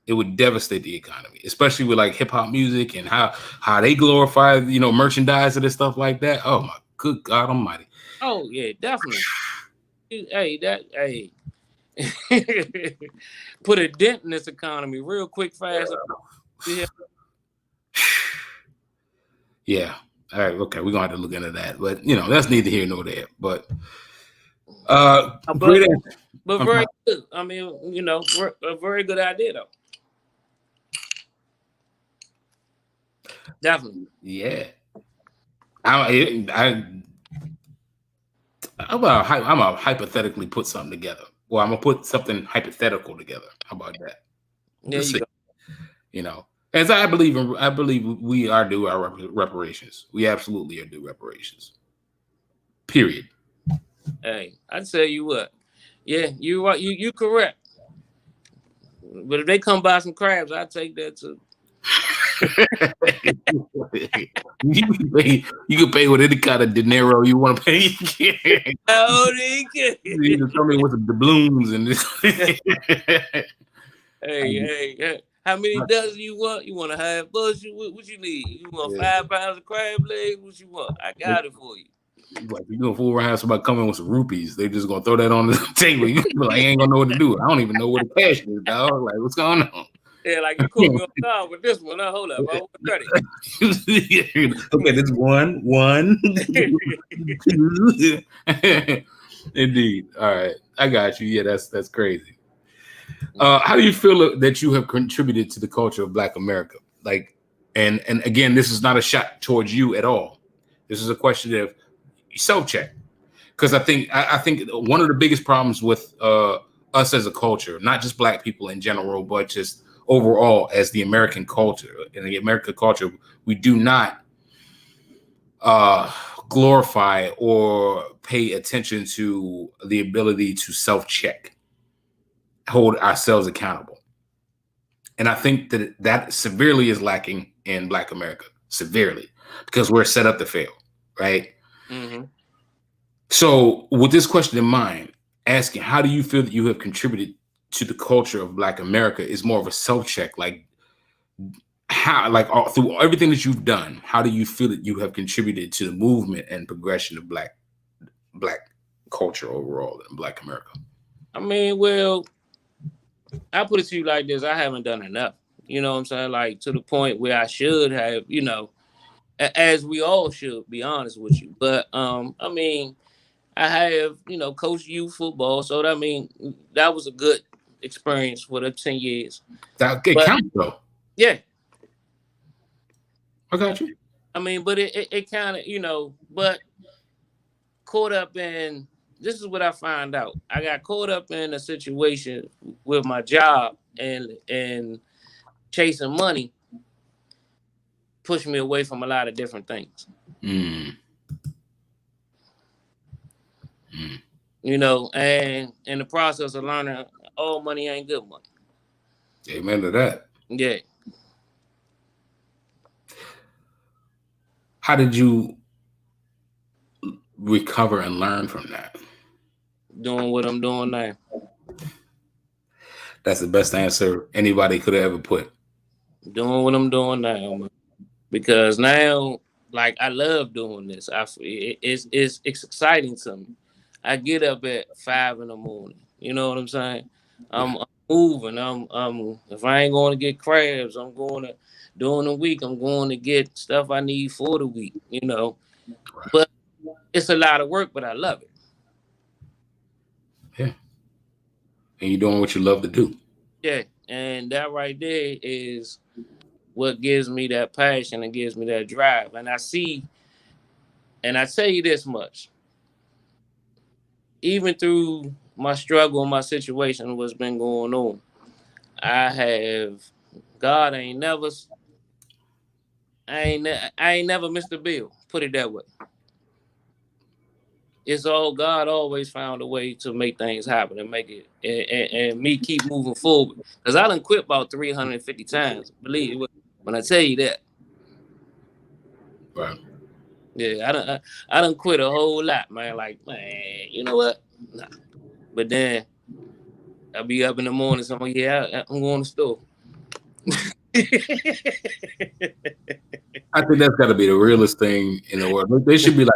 It would devastate the economy, especially with like hip hop music and how they glorify merchandise and stuff like that. Oh my good God Almighty! Oh yeah, definitely. Hey, put a dent in this economy real quick, fast. Yeah. All right. Okay. We're gonna have to look into that, but that's neither here nor there. But great answer. But very good. I mean, a very good idea though. Definitely. Yeah. I'm gonna hypothetically put something together. Well, I'm gonna put something hypothetical together. How about that? There you go. As I believe we are due our reparations. We absolutely are due reparations. Period. Hey, I tell you what. Yeah, you correct. But if they come buy some crabs, I take that too. You can pay with any kind of dinero you want to pay. You can tell me with the doubloons and this. Hey, how many dozen you want? You want a half bushel? What you need? You want 5 pounds of crab legs? What you want? I got it for you. Like you gonna fool around somebody coming with some rupees, they just gonna throw that on the table. You be like, I ain't gonna know what to do. I don't even know what the cash is, dog. Like, what's going on? Yeah, like you caught me on guard with this one. Hold up, I want credit. Okay, this one. Indeed. All right, I got you. Yeah, that's crazy. How do you feel that you have contributed to the culture of Black America? Like, and again, this is not a shot towards you at all. This is a question of self-check, because I think one of the biggest problems with us as a culture, not just Black people in general, but just overall as the American culture, in the American culture, we do not glorify or pay attention to the ability to self-check, hold ourselves accountable. And I think that severely is lacking in Black America, severely, because we're set up to fail, right? Mm-hmm. So with this question in mind, asking how do you feel that you have contributed to the culture of Black America is more of a self-check. Like how, like through everything that you've done, how do you feel that you have contributed to the movement and progression of Black culture overall in Black America? I mean, well, I put it to you like this: I haven't done enough. You know what I'm saying? Like to the point where I should have. You know, as we all should, be honest with you. But I mean, I have, you know, coached youth football, so that, I mean, that was a good experience for the 10 years. That counts though. Yeah. I got you. I mean, but it kind of, you know, but caught up in, this is what I found out. I got caught up in a situation with my job and chasing money pushed me away from a lot of different things. You know, and in the process of learning, all money ain't good money. Amen to that. Yeah. How did you recover and learn from that? Doing what I'm doing now. That's the best answer anybody could have ever put. Doing what I'm doing now, man. Because now, like, I love doing this. It's exciting to me. I get up at 5 a.m. You know what I'm saying? I'm moving. I'm if I ain't going to get crabs, I'm going to during the week. I'm going to get stuff I need for the week. You know, but it's a lot of work, but I love it. Yeah, and you're doing what you love to do. Yeah, and that right there is what gives me that passion and gives me that drive. And I see, and I tell you this much. Even through my struggle, my situation, what's been going on, God ain't never, I ain't never missed a bill. Put it that way. It's all God always found a way to make things happen and make it, and me keep moving forward. Because I done quit about 350 times. Believe it when I tell you that. Right. Yeah, I done quit a whole lot, man. Like, man, you know what? Nah. But then I'll be up in the morning, so I'm going to the store. I think that's got to be the realest thing in the world. There should be like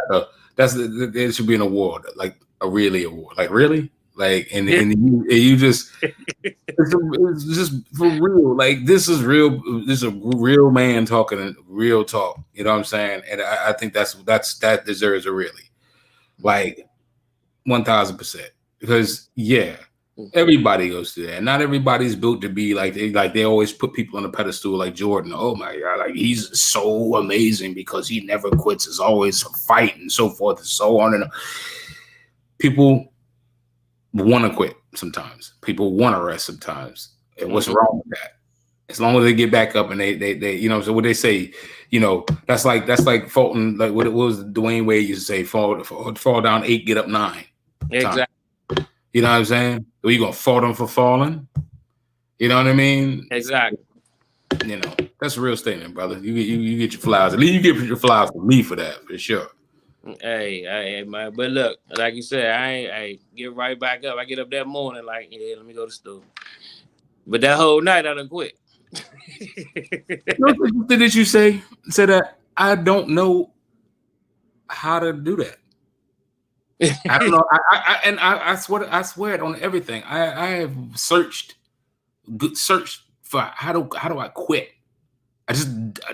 there should be an award, like a really award. Like really? Like and you just it's just for real. Like this is real. This is a real man talking real talk. You know what I'm saying? And I think that deserves a really, like 1,000%. Because everybody goes through that. Not everybody's built to be like they always put people on a pedestal like Jordan. Oh my God, like he's so amazing because he never quits. Is always a fight and so forth and so on. And people want to quit sometimes. People want to rest sometimes. And what's wrong with that? As long as they get back up and they you know, so what they say, you know, that's like Fulton, like what was Dwayne Wade used to say, fall down 8, get up 9. Exactly. You know what I'm saying? Are you gonna fault them for falling? You know what I mean? Exactly. You know, that's a real statement, brother. You get your flowers. At least you get your flowers for me for that, for sure. Hey, man. But look, like you said, I get right back up. I get up that morning, like, yeah, let me go to school. But that whole night, I done quit. Did you say that I don't know how to do that? I don't know. I swear it on everything. I have searched for how do I quit. I just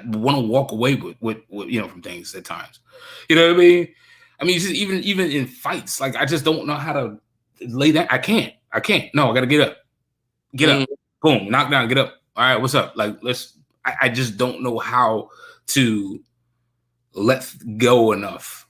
want to walk away with from things at times. You know what I mean? I mean, just even in fights, like I just don't know how to lay that. I can't. No, I got to get up. Get up. Boom. Knock down. Get up. All right. What's up? Like I just don't know how to let go enough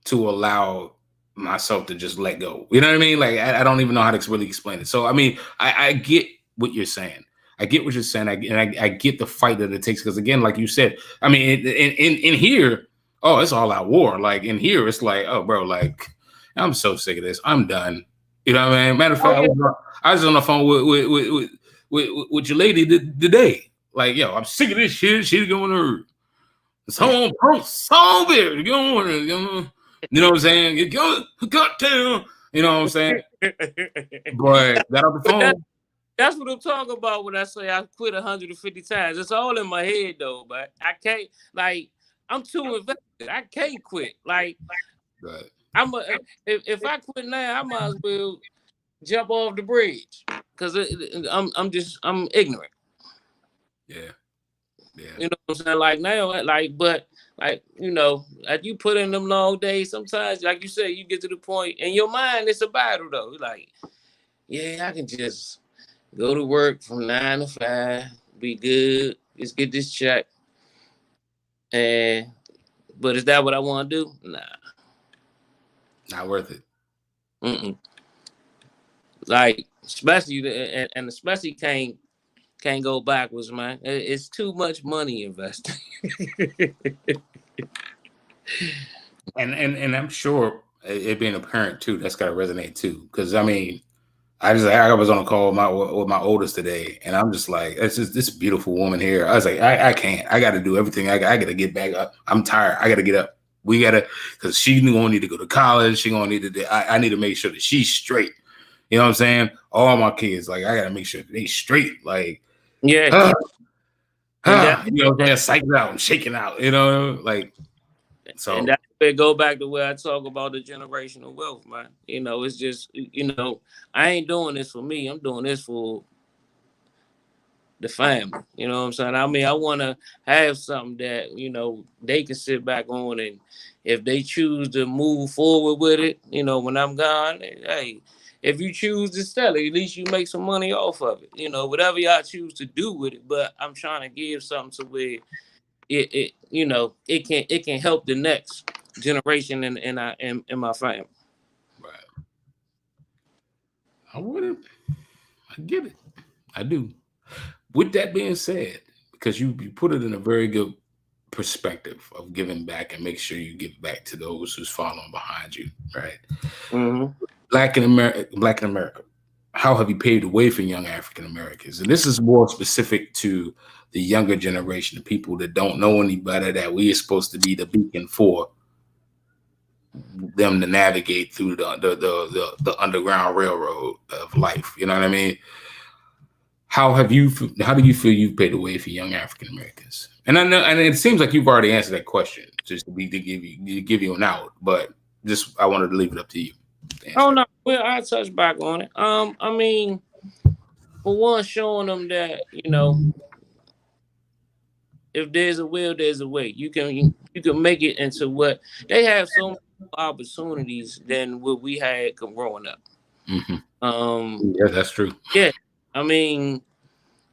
to allow myself to just let go. You know what I mean? Like I don't even know how to really explain it. So I mean, I get what you're saying. I get what you're saying. I get the fight that it takes. Because again, like you said, I mean, in here, oh, it's all out war. Like in here, it's like, oh, bro, like I'm so sick of this. I'm done. You know what I mean? Matter of fact, I was on the phone with your lady today. Like, yo, I'm sick of this shit. She's going to her. Song beer. You know what I'm saying? You got to. You know what I'm saying? But got off the phone. That's what I'm talking about when I say I quit 150 times. It's all in my head though, but I can't. Like I'm too invested. I can't quit. Like right. If I quit now, I might as well jump off the bridge because I'm ignorant. Yeah. You know what I'm saying? Like now, but you put in them long days. Sometimes, like you said, you get to the point in your mind. It's a battle though. You're like, yeah, I can just go to work from 9 to 5, be good, just get this check. But is that what I want to do? Nah. Not worth it. Like, especially, and especially can't go backwards, man. It's too much money invested. and I'm sure it being a parent too, that's got to resonate too. Because I mean, I was on a call with my oldest today, and I'm just like, it's just this beautiful woman here. I was like, I can't. I got to do everything. I got to get back up. I'm tired. I got to get up. We got to, because she's gonna need to go to college. She gonna need to. I need to make sure that she's straight. You know what I'm saying? All my kids, like, I got to make sure they straight. Like, yeah. You know what I'm saying? Psyched out and shaking out. You know, like. So. And that's where it go back to where I talk about the generational wealth, man. You know, it's just, I ain't doing this for me. I'm doing this for the family. You know what I'm saying? I mean, I want to have something that, they can sit back on, and if they choose to move forward with it, when I'm gone, hey, if you choose to sell it, at least you make some money off of it. Whatever y'all choose to do with it. But I'm trying to give something to where it can help the next generation in my family. Right. I get it. I do. With that being said, because you put it in a very good perspective of giving back and make sure you give back to those who's following behind you, right? Mm-hmm. Black in America. How have you paved the way for young African Americans? And this is more specific to the younger generation, the people that don't know any better, that we are supposed to be the beacon for them to navigate through the underground railroad of life. You know what I mean? How do you feel you've paved the way for young African Americans? And I know, and it seems like you've already answered that question, just to give you an out. But just I wanted to leave it up to you. Oh no, well, I touch back on it. I mean, for one, showing them that if there's a will, there's a way. You can make it into what they have so many opportunities than what we had growing up. Mm-hmm. Yeah, that's true. Yeah, I mean,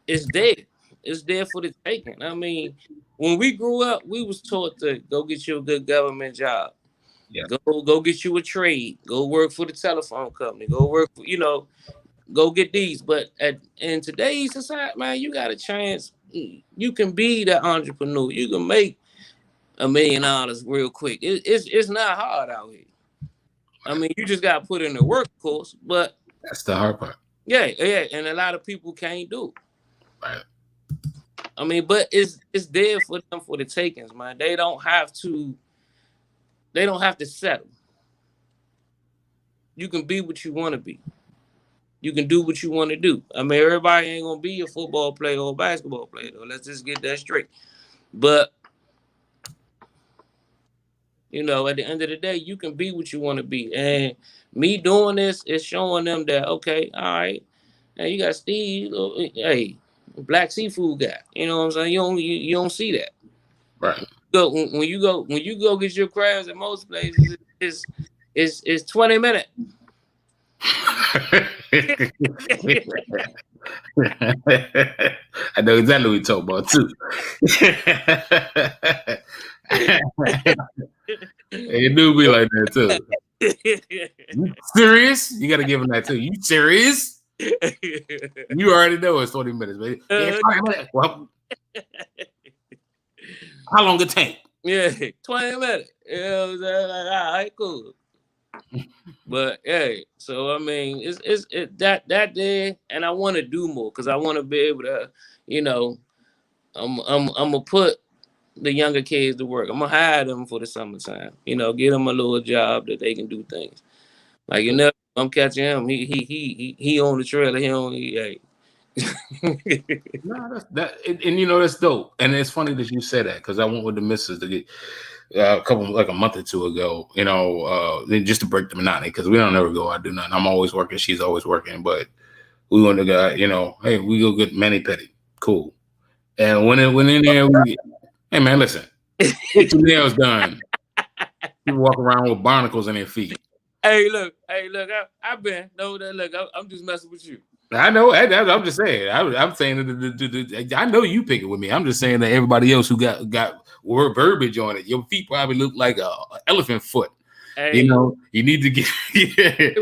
it's there. It's there for the taking. I mean, when we grew up, we was taught to go get you a good government job. Yeah. Go get you a trade. Go work for the telephone company. Go work for, go get these. But in today's society, man, you got a chance. You can be the entrepreneur. You can make $1 million real quick. It's not hard out here. I mean, you just got to put in the work, of course. But that's the hard part. Yeah, and a lot of people can't do it. Right. I mean, but it's there for them for the takings, man. They don't have to settle. You can be what you want to be. You can do what you want to do. I mean, everybody ain't gonna be a football player or a basketball player, though. Let's just get that straight. But You know, at the end of the day, you can be what you want to be. And me doing this is showing them that, okay, all right, hey, you got Steve, hey, black seafood guy. You know what I'm saying? You don't see that. Right. So when you go get your crabs at most places, it's 20 minutes. I know exactly what you're talking about too. It do be like that too. You serious? You gotta give him that too. You serious? You already know it's 20 minutes, baby. Yeah, 20 minutes. Well, how long it take? Yeah, 20 minutes. You know what I'm saying? Like, all right, cool. But hey, so I mean, it's that day, and I want to do more because I want to be able to, you know, I'm gonna put the younger kids to work. I'm gonna hire them for the summertime. You know, get them a little job that they can do things. Like you know, I'm catching him. He on the trailer. He on. Hey. No, and you know that's dope. And it's funny that you said that because I went with the missus to get a month or two ago. You know, just to break the monotony because we don't ever go out do nothing. I'm always working. She's always working. But we went to go. You know, hey, we go get mani pedi. Cool. And when in there, hey man, listen, get your nails done. People walk around with barnacles in their feet. Hey, look, I've been look, I'm just messing with you. I know. I'm just saying. I'm saying that I know you pick it with me. I'm just saying that everybody else who got word verbiage on it, your feet probably look like a elephant foot. Hey, you know, you need to get. Yeah.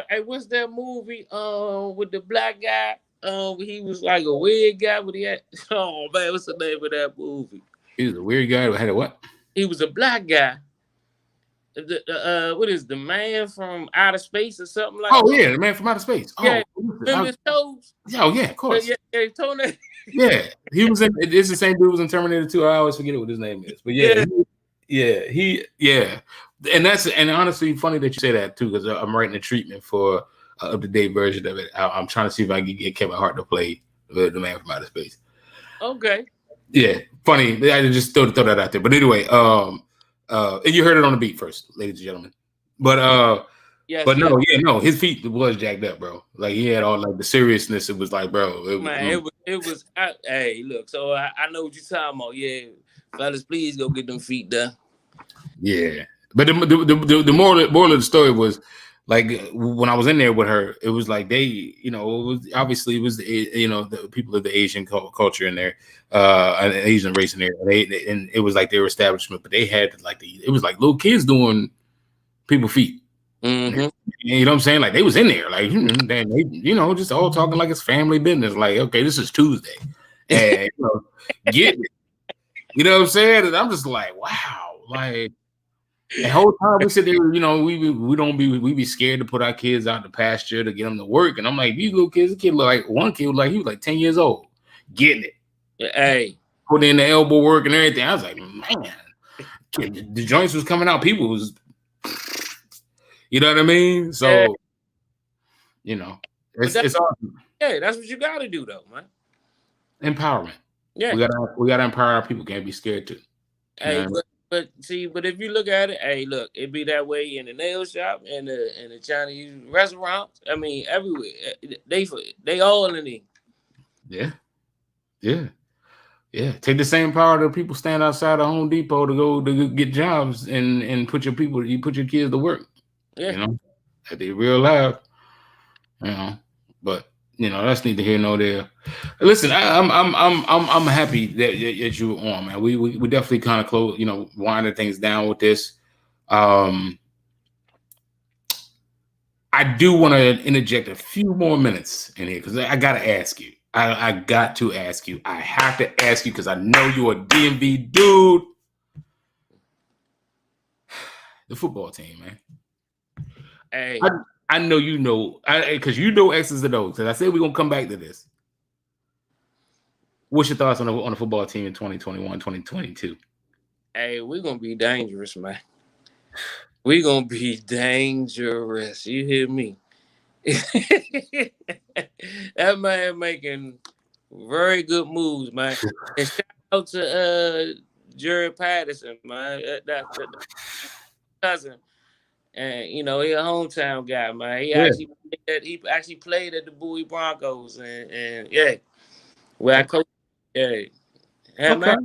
Hey, what's that movie? With the black guy. He was like a weird guy, but he had. Oh man, what's the name of that movie? He was a weird guy who had a what? He was a black guy. What is the man from outer space or something like? Oh yeah, the man from outer space. Yeah, his toes. Oh yeah, of course. Yeah, Tony. Yeah, he was in. It's the same dude who was in Terminator 2. I always forget what his name is, but yeah. And honestly, funny that you say that too, because I'm writing a treatment for up to date version of it. I'm trying to see if I can get Kevin Hart to play the man from outer space. Okay. Yeah, funny. I just throw that out there. But anyway, and you heard it on the beat first, ladies and gentlemen. But yes, no, his feet was jacked up, bro. Like he had all like the seriousness. It was like, bro, it was. Hey, look. So I know what you're talking about. Yeah, fellas, please go get them feet done. Yeah, but the moral of the story was like when I was in there with her, it was like they, you know, it was obviously it was the people of the Asian culture in there, an Asian race in there, and it was like their establishment, but they had like it was like little kids doing people feet. Mm-hmm. You know what I'm saying? Like they was in there, like they, you know, just all talking like it's family business. Like, okay, this is Tuesday, and get it. You know what I'm saying? And I'm just like, wow, like. The whole time we sit there, you know, we be scared to put our kids out in the pasture to get them to work. And I'm like, these little kids, he was like 10 years old, getting it. Hey, put in the elbow work and everything. I was like, man, the joints was coming out. People was, you know what I mean? So, you know, it's awesome. Yeah, that's what you got to do, though, man. Empowerment. Yeah, we gotta empower our people. Can't be scared to. Hey, but if you look at it, hey, look, it be that way in the nail shop and the Chinese restaurants. I mean, everywhere. They all in it. Yeah. Take the same power that people stand outside of Home Depot to get jobs and put your kids to work. Yeah. You know, at the real life. You know, but you know that's neither here nor there. Listen, I'm happy that you were on, man. We definitely kind of close, you know, winding things down with this. I do want to interject a few more minutes in here because I gotta ask you. I got to ask you. I have to ask you because I know you're a DMV dude. The football team, man. Hey. I know you know, because you know X's and O's. Because I said we're gonna come back to this. What's your thoughts on the football team in 2021, 2022? Hey, we're gonna be dangerous, man. We're gonna be dangerous. You hear me? That man making very good moves, man. And shout out to Jared Patterson, man. cousin, and you know he a hometown guy, man. Yeah. He actually played at the Bowie Broncos, and yeah, where I coached. Yeah, him Okay.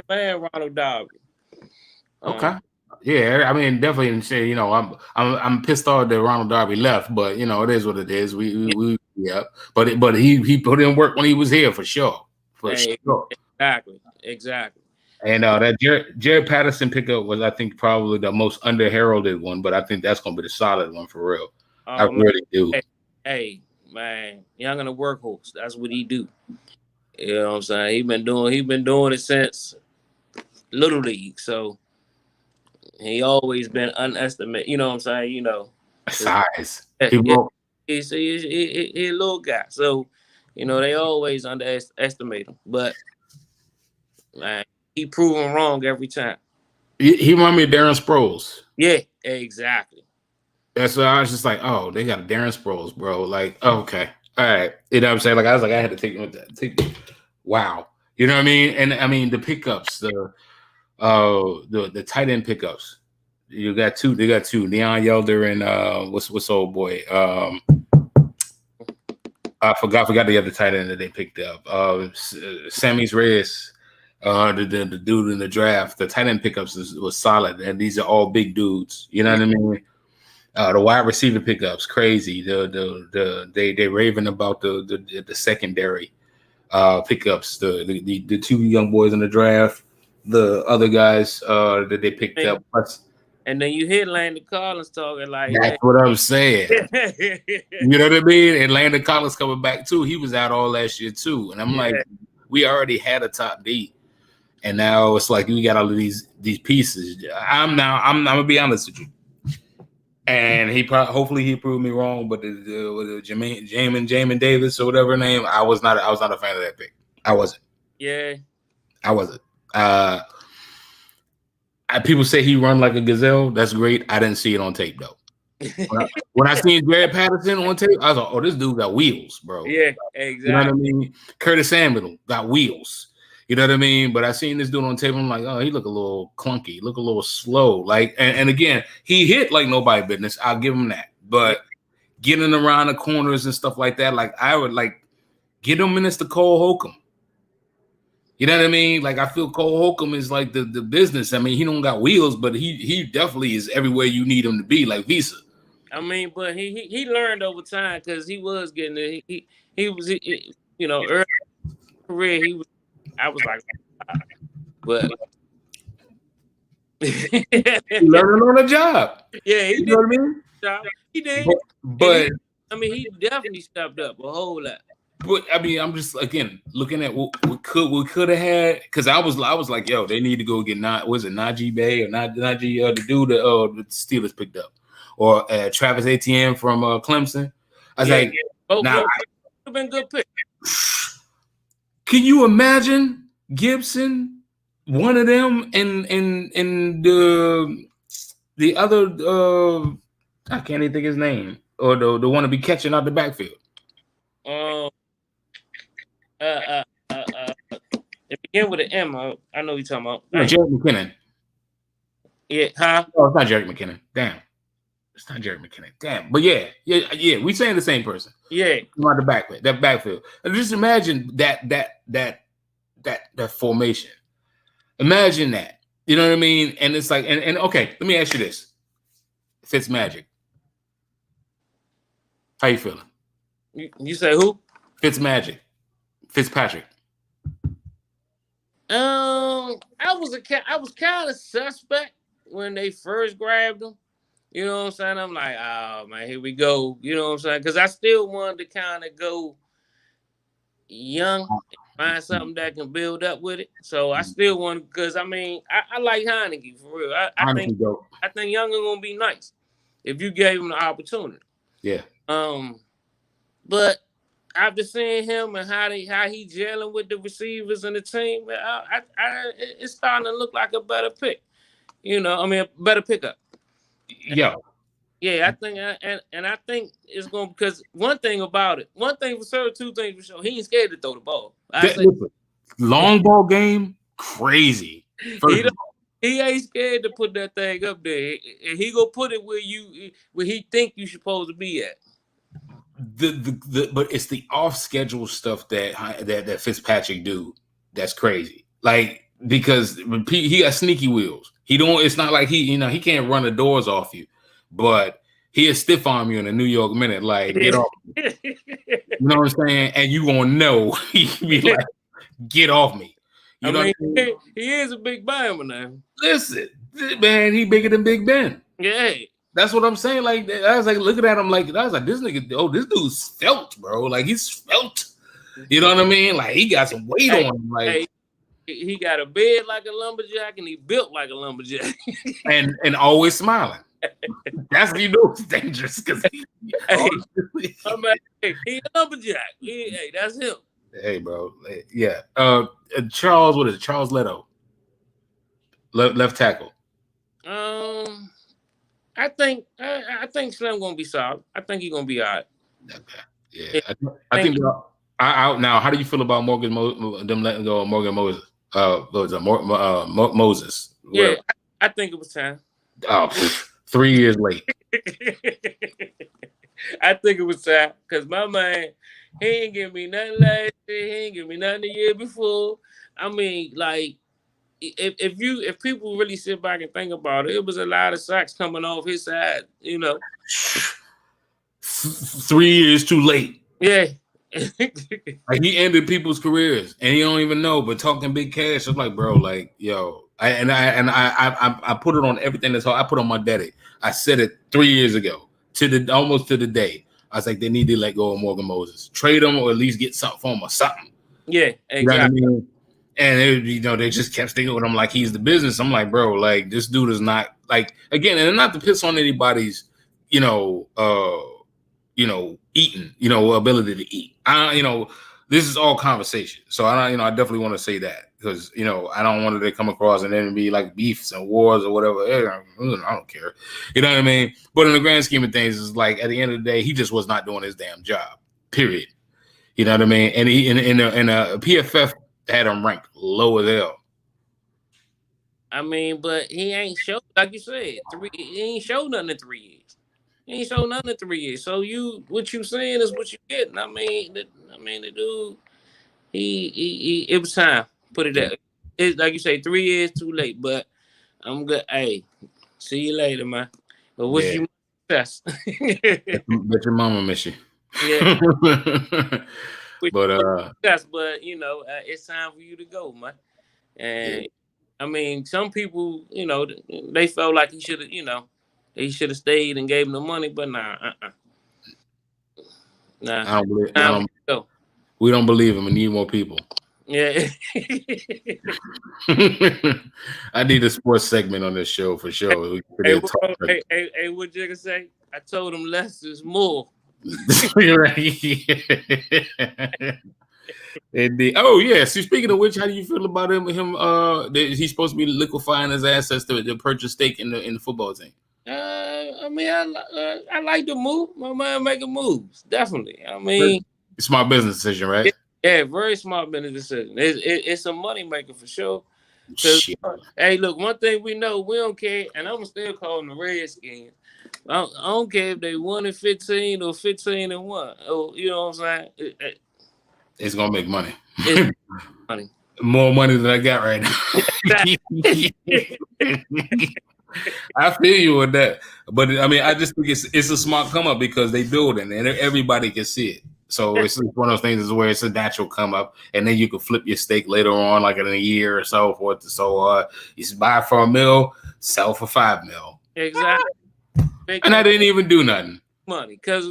and Ronald Darby. Okay. Yeah, I mean, definitely didn't say, I'm pissed off that Ronald Darby left, but it is what it is. We yeah. But he put in work when he was here for sure. For sure. Exactly. And that Jared Patterson pickup was, I think, probably the most under-heralded one, but I think that's gonna be the solid one for real. I really do. Hey, man, young and a workhorse. That's what he do. You know what I'm saying? He been doing it since Little League. So he always been underestimated. You know what I'm saying? Size. He's a little guy. So, they always underestimate him. But man, he proven wrong every time. He remind me of Darren Sproles. Yeah, exactly. That's why I was just like, oh, they got a Darren Sproles, bro. Like, oh, okay. All right. You know what I'm saying? Like, I was like, I had to take him with that. Wow. You know what I mean? And I mean the pickups, the tight end pickups. They got two. Leon Yelder and what's old boy? I forgot the other tight end that they picked up. Sammy's Reyes, the dude in the draft. The tight end pickups was solid, and these are all big dudes. You know what I mean? The wide receiver pickups, crazy. They raving about the secondary pickups. The two young boys in the draft, the other guys that they picked up. And then you hear Landon Collins talking like that's what I'm saying. You know what I mean? And Landon Collins coming back too. He was out all last year too. And I'm like, we already had a top D. And now it's like we got all of these pieces. I'm gonna be honest with you. And hopefully he proved me wrong, but the Jamin Davis or whatever her name, I was not a fan of that pick. I wasn't. Yeah. I wasn't. People say he run like a gazelle. That's great. I didn't see it on tape though. When I seen Jared Patterson on tape, I was like, "Oh, this dude got wheels, bro." Yeah, exactly. You know what I mean? Curtis Samuel got wheels. You know what I mean? But I seen this dude on tape. I'm like, oh, he look a little clunky, look a little slow. Like, and again, he hit like nobody business. I'll give him that. But getting around the corners and stuff like that, like I would like get him minutes to Cole Holcomb. You know what I mean? Like I feel Cole Holcomb is like the business. I mean, he don't got wheels, but he definitely is everywhere you need him to be, like Visa. I mean, but he learned over time because he was getting it. He was early career he was. I was like, but he learning on the job. Yeah, you know what I mean? He did, but he definitely stepped up a whole lot. But I mean, I'm just again looking at what we could have had because I was like, yo, they need to go get Najee Bay or Najee the dude that the Steelers picked up or Travis Etienne from Clemson. I was both have been good picks. Can you imagine Gibson, one of them, and the other I can't even think his name or the one to be catching out the backfield. It began with an M. I know you're talking about. No, Jerick McKinnon. Yeah, huh? Oh, it's not Jerick McKinnon. Damn. It's not Jerick McKinnon. Damn. But yeah. We saying the same person. Yeah. About that backfield. And just imagine that formation. Imagine that. You know what I mean? And it's like, and okay, let me ask you this. Fitzmagic. How you feeling? You say who? Fitzpatrick. I was kind of suspect when they first grabbed him. You know what I'm saying? I'm like, oh man, here we go. You know what I'm saying? Because I still wanted to kind of go young, find something that can build up with it. So I still want, because I mean, I like Heineke for real. I think Younger gonna be nice if you gave him the opportunity. Yeah. But after seeing him and how he gelling with the receivers and the team, it's starting to look like a better pick. A better pickup. Yeah. Yeah, I think, and I think it's going, because one thing for sure, two things for sure, he ain't scared to throw the ball. Long ball game, crazy. he ain't scared to put that thing up there, and he gonna put it where he think you supposed to be at. But it's the off schedule stuff that Fitzpatrick do that's crazy. Like, because he got sneaky wheels. He don't. It's not like he can't run the doors off you, but he'll stiff arm you in a New York minute. Like, get off me. You know what I'm saying? And you gonna know he be like, get off me. You know what I mean? He is a big Bama now. Listen, man, he bigger than Big Ben. Yeah. That's what I'm saying. Like, I was like looking at him like, I was like, this nigga, this dude's svelte, bro. Like, he's svelte. You know what I mean? Like, he got some weight on him. Like, he got a bed like a lumberjack, and he built like a lumberjack, and always smiling. That's, you know, it's dangerous because he a lumberjack. Hey, that's him. Hey, bro. Yeah. Charles, what is it? Charles Leto, left tackle. I think Slim gonna be solid. I think he's gonna be all right. Okay. Yeah. I think out now. How do you feel about them letting go of Morgan Moses? Moses. Yeah, I think it was time. Oh, 3 years late. I think it was time because my man, he ain't give me nothing last year. He ain't give me nothing the year before. I mean, like, if people really sit back and think about it, it was a lot of sacks coming off his side, you know. 3 years too late. Yeah. Like, he ended people's careers and he don't even know, but talking big cash, I'm like, bro, like, yo, I put it on everything that's all. I put on my daddy. I said it 3 years ago almost to the day. I was like, they need to let go of Morgan Moses, trade him, or at least get something for him or something. Yeah, exactly. You know what I mean? And they just kept sticking with him like he's the business. I'm like, bro, like, this dude is not, like, again, and not to piss on anybody's, eating, ability to eat. This is all conversation. So I definitely want to say that because, I don't want it to come across and then be like beefs and wars or whatever. I don't care. You know what I mean? But in the grand scheme of things, it's like at the end of the day, he just was not doing his damn job, period. You know what I mean? And he in a PFF had him ranked low as hell. I mean, but he ain't showed, like you said, he ain't showed nothing in 3 years. He ain't showed nothing in 3 years. So what you saying is what you getting. I mean, the dude, it was time. Put it there. It's like you say, 3 years too late. But I'm good. Hey, see you later, man. But wish you success. Bet your mama miss you. Yeah. But it's time for you to go, man. And I mean, some people, they felt like he should have, he should have stayed and gave him the money, but nah. I don't believe, we don't believe him. We need more people. Yeah. I need a sports segment on this show for sure. Hey, what you gonna say? I told him less is more. Indeed. Oh yeah. So speaking of which, how do you feel about him? He's supposed to be liquefying his assets to purchase stake in the football team. I mean, I like the move. My man making moves, definitely. I mean, smart business decision, right? Yeah, very smart business decision. It's a money maker for sure. Hey, look, one thing we know, we don't care, and I'm still calling the Redskins. I don't care if they 1-15 or 15-1. Oh, you know what I'm saying? It's gonna make money. Money. More money than I got right now. I feel you with that, but I mean, I just think it's a smart come up because they building and everybody can see it. So it's one of those things where it's a natural come up, and then you can flip your stake later on, like in a year or so forth. So you buy for $1 million, sell for $5 million. Exactly. And I didn't even do nothing. Money, because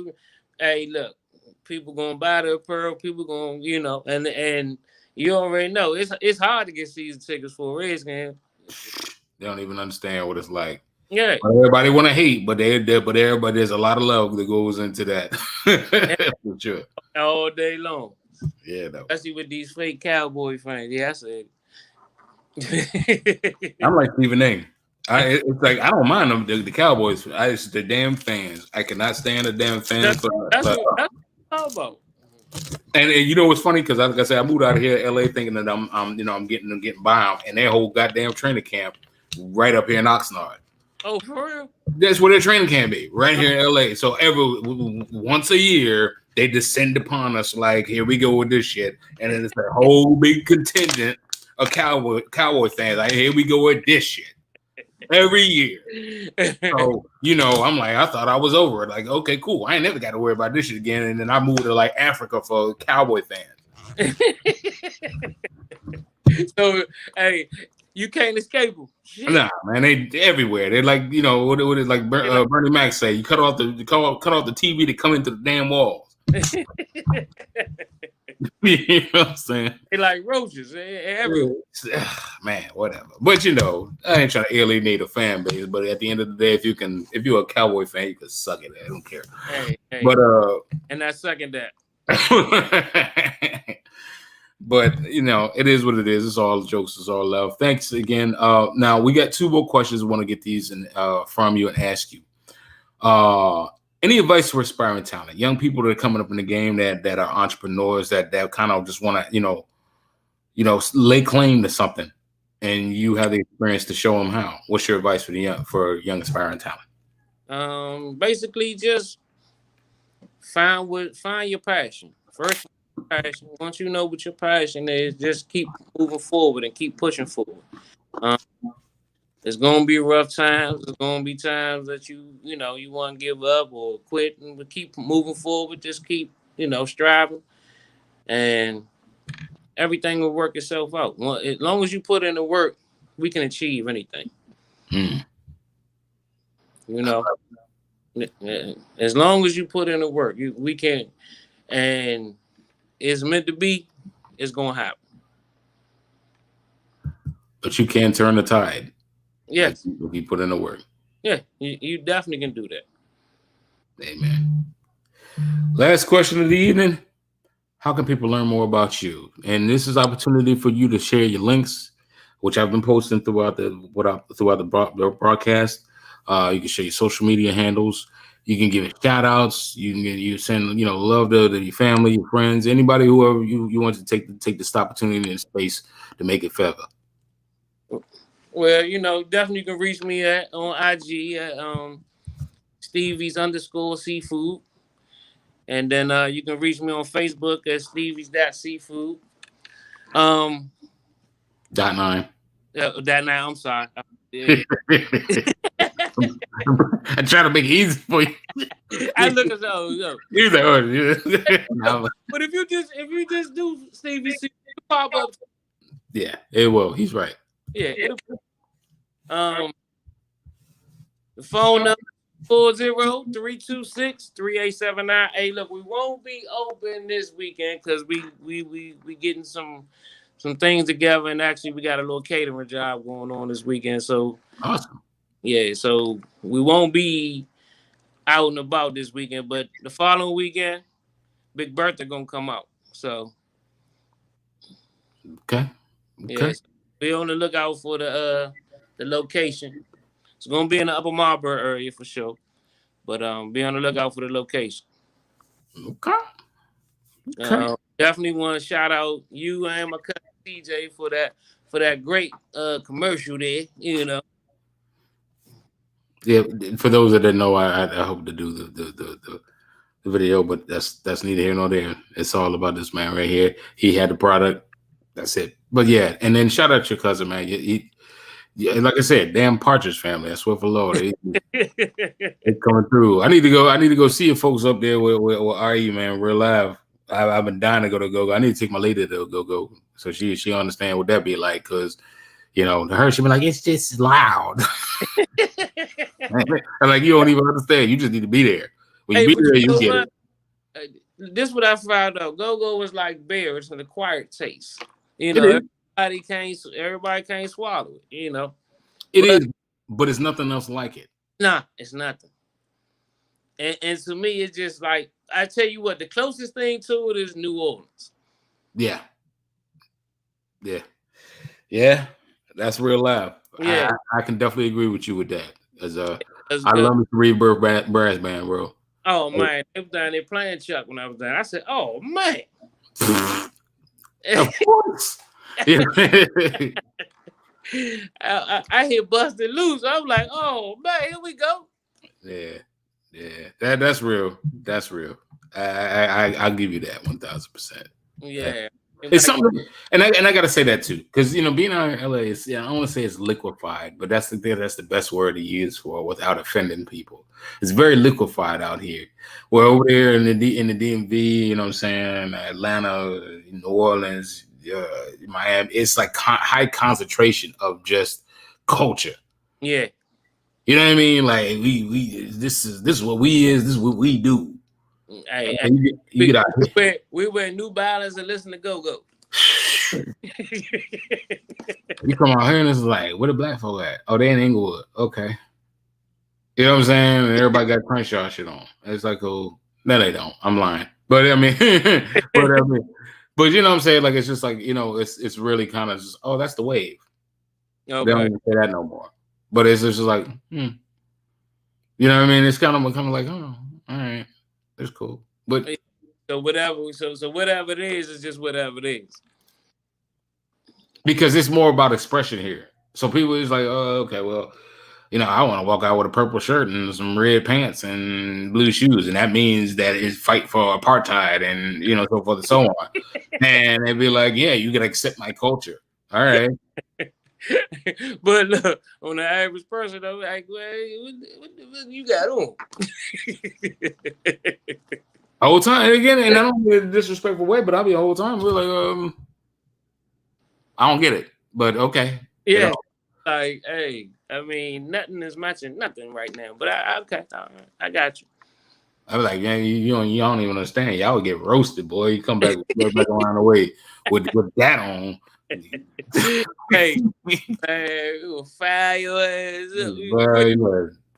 hey, look, people gonna buy the apparel, people gonna, and you already know it's hard to get season tickets for a Redskins. They don't even understand what it's like. Yeah, but everybody want to hate, but everybody, there's a lot of love that goes into that. For sure. All day long. Yeah, though. Especially with these fake Cowboy fans. Yeah, I said. I'm like Stephen A. It's like I don't mind them, the Cowboys. It's the damn fans. I cannot stand the damn fans. That's what I'm about. And you know what's funny? Because like I said, I moved out of here, LA, thinking that I'm getting by them, and their whole goddamn training camp right up here in Oxnard. Oh, for real? That's where their training camp be, right here in LA. So once a year, they descend upon us like, here we go with this shit. And then it's a whole big contingent of cowboy fans. Like, here we go with this shit. Every year. So, I'm like, I thought I was over it. Like, okay, cool. I ain't never got to worry about this shit again. And then I moved to like Africa for cowboy fans. So, hey, you can't escape them. Shit. Nah, man, they everywhere. They're like, what it like Bernie Mac say, you cut off the TV to come into the damn walls. You know what I'm saying? They like roaches everywhere. Man, whatever. But I ain't trying to alienate a fan base. But at the end of the day, if you're a Cowboy fan, you can suck it. I don't care. Hey, but and I second that. But it is what it is. It's all jokes. It's all love. Thanks again. Now we got 2 more questions. I want to get these from you and ask you. Any advice for aspiring talent, young people that are coming up in the game that are entrepreneurs that kind of just want to, lay claim to something, and you have the experience to show them how? What's your advice for young aspiring talent? Basically, just find your passion first. Passion. Once you know what your passion is, just keep moving forward and keep pushing forward. There's gonna be rough times. There's gonna be times that you want to give up or quit, but keep moving forward. Just keep striving, and everything will work itself out. Well, as long as you put in the work, we can achieve anything. As long as you put in the work, we can, and it's meant to be. It's gonna happen. But you can turn the tide. Yes. If you put in the work. Yeah, you definitely can do that. Amen. Last question of the evening. How can people learn more about you? And this is opportunity for you to share your links, which I've been posting throughout the broadcast. You can share your social media handles. You can give it shout outs. You send love to your family, your friends, anybody, whoever you want to take this opportunity and space to make it further. Well, definitely you can reach me on IG at Stevie's _seafood. And then you can reach me on Facebook at Stevie's.seafood. .9. .9, I'm sorry. I try to make it easy for you. I look as though. But if you just do Stevie C, pop up. Yeah, it will. He's right. Yeah. The phone number 403263879. Hey, look, we won't be open this weekend because we getting some things together, and actually we got a little catering job going on this weekend. So awesome. Yeah, so we won't be out and about this weekend, but the following weekend, Big Bertha gonna come out. So okay. Yeah, so be on the lookout for the location. It's gonna be in the Upper Marlboro area for sure, but be on the lookout for the location. Okay. Definitely want to shout out you and my cousin TJ for that great commercial there. Yeah, for those that didn't know, I hope to do the video, but that's neither here nor there. It's all about this man right here. He had the product. That's it. But yeah, and then shout out your cousin, man. He like I said, damn Partridge Family. I swear for Lord, it's coming through. I need to go see you folks up there with RE, man. Real live. I've been dying to go to go. I need to take my lady to go so she understand what that be like, because to her she be like, it's just loud. I'm like, you don't even understand. You just need to be there. When you be there, you get it. This is what I found out. Go-go is like beer. It's an acquired taste. Everybody can't swallow it. It is, but it's nothing else like it. Nah, it's nothing. And to me, it's just like, I tell you what, the closest thing to it is New Orleans. Yeah. That's real loud. Yeah, I can definitely agree with you with that. I love me to read brass band, bro. Oh man, they were down there playing Chuck when I was down. I said, "Oh man." Of course. Yeah. I hear busted loose. I'm like, oh man, here we go. Yeah, that's real. That's real. I'll give you that 1,000%. Yeah. It's something, and I gotta say that too, because being out in LA is, I don't want to say it's liquefied, but that's the best word to use for it without offending people. It's very liquefied out here. We're over there in the DMV, you know what I'm saying, Atlanta, New Orleans, Miami. It's like high concentration of just culture. Yeah. You know what I mean? Like this is what we is. This is what we do. Hey, you get out here. We wear New Balance and listen to Go Go. You come out here and it's like, where the black folk at? Oh, they in Inglewood. Okay. You know what I'm saying? And everybody got Crenshaw shit on. It's like, oh, no, they don't. I'm lying. But I mean, but you know what I'm saying? Like, it's just like, it's really kind of just, oh, that's the wave. Okay. They don't even say that no more. But it's just like, You know what I mean? It's kind of like, oh, all right. It's cool. But so whatever it is, it's just whatever it is. Because it's more about expression here. So people is like, oh, okay, well, I want to walk out with a purple shirt and some red pants and blue shoes, and that means that it's fight for apartheid and so forth and so on. And they'd be like, yeah, you gotta accept my culture. All right. But look, on the average person, though, like, well, what the fuck you got on? The whole time, and again, and I don't mean a disrespectful way, but I'll be the whole time. We're like, I don't get it, but okay. Yeah, like, hey, I mean, nothing is matching nothing right now. But okay, all right, I got you. I was like, man, you don't even understand. Y'all would get roasted, boy. You come back around the way with that on. Hey, man, we'll fire your ass up.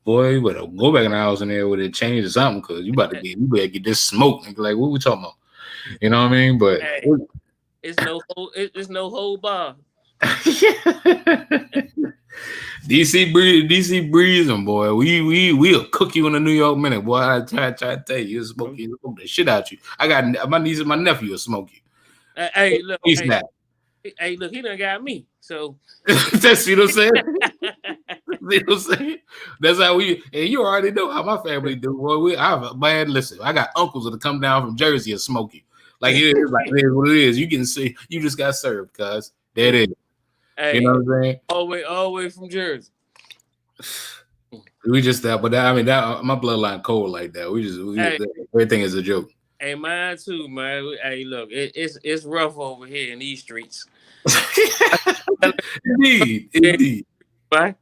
Boy, you better go back in the house in there with it change or something, because you better get this smoke and be like, what we talking about? You know what I mean? But hey, it's no whole bar. DC breezing, boy. We'll cook you in a New York minute, boy. I try to tell you, smoke the shit out you. I got my niece and my nephew will smoke you. Hey, look, hey, look, he done got me. So that's what I'm saying. You know what I'm saying? That's how and you already know how my family do. Well, man, listen, I got uncles that come down from Jersey and smoke you. Like it is what it is. You can see you just got served, cuz there it is. Hey, you know what I'm saying? All the way from Jersey. We just that, but that, I mean, that my bloodline cold like that. Everything is a joke. Hey, mine too, man. Hey, look, it's rough over here in these streets. Indeed. Right?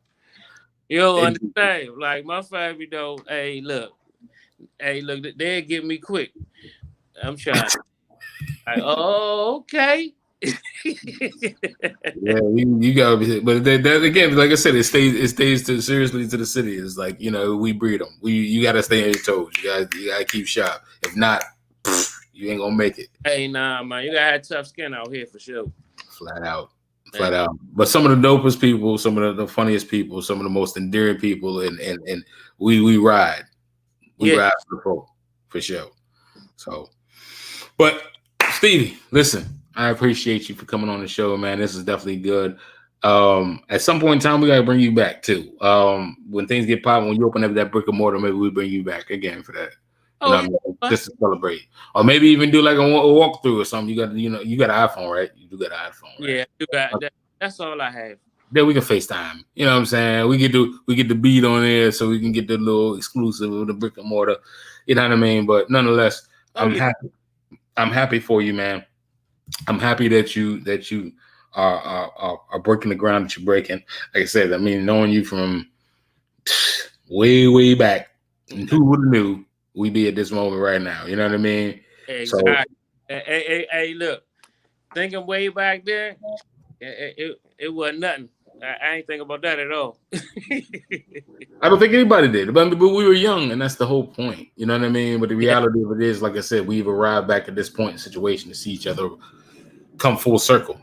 You don't understand. Like my family though. Hey, look, they'll get me quick. I'm trying. Like, oh, okay. Yeah, you gotta be, but that again, like I said, it stays seriously to the city. It's like, we breed them. You gotta stay on your toes. You gotta keep sharp. If not, you ain't gonna make it. Hey, nah, man, you gotta have tough skin out here for sure. Flat out. But some of the dopest people, some of the funniest people, some of the most endearing people, and we ride. We ride for sure. So, but Stevie, listen, I appreciate you for coming on the show, man. This is definitely good. At some point in time, we gotta bring you back too. When things get popping, when you open up that brick and mortar, maybe we bring you back again for that. Just to celebrate, or maybe even do like a walkthrough or something. You got an iPhone, right? You do got an iPhone, right? Yeah, you got that. That's all I have. Then we can FaceTime. You know what I'm saying? We get the beat on there, so we can get the little exclusive of the brick and mortar. You know what I mean? But nonetheless, I'm happy. I'm happy for you, man. I'm happy that you are breaking the ground that you're breaking. Like I said, I mean, knowing you from way back, who would have knew we'd be at this moment right now? You know what I mean? Exactly. So, hey, look, thinking way back there, it wasn't nothing. I ain't think about that at all. I don't think anybody did, but we were young, and that's the whole point. You know what I mean? But the reality of it is, like I said, we've arrived back at this point in situation to see each other come full circle.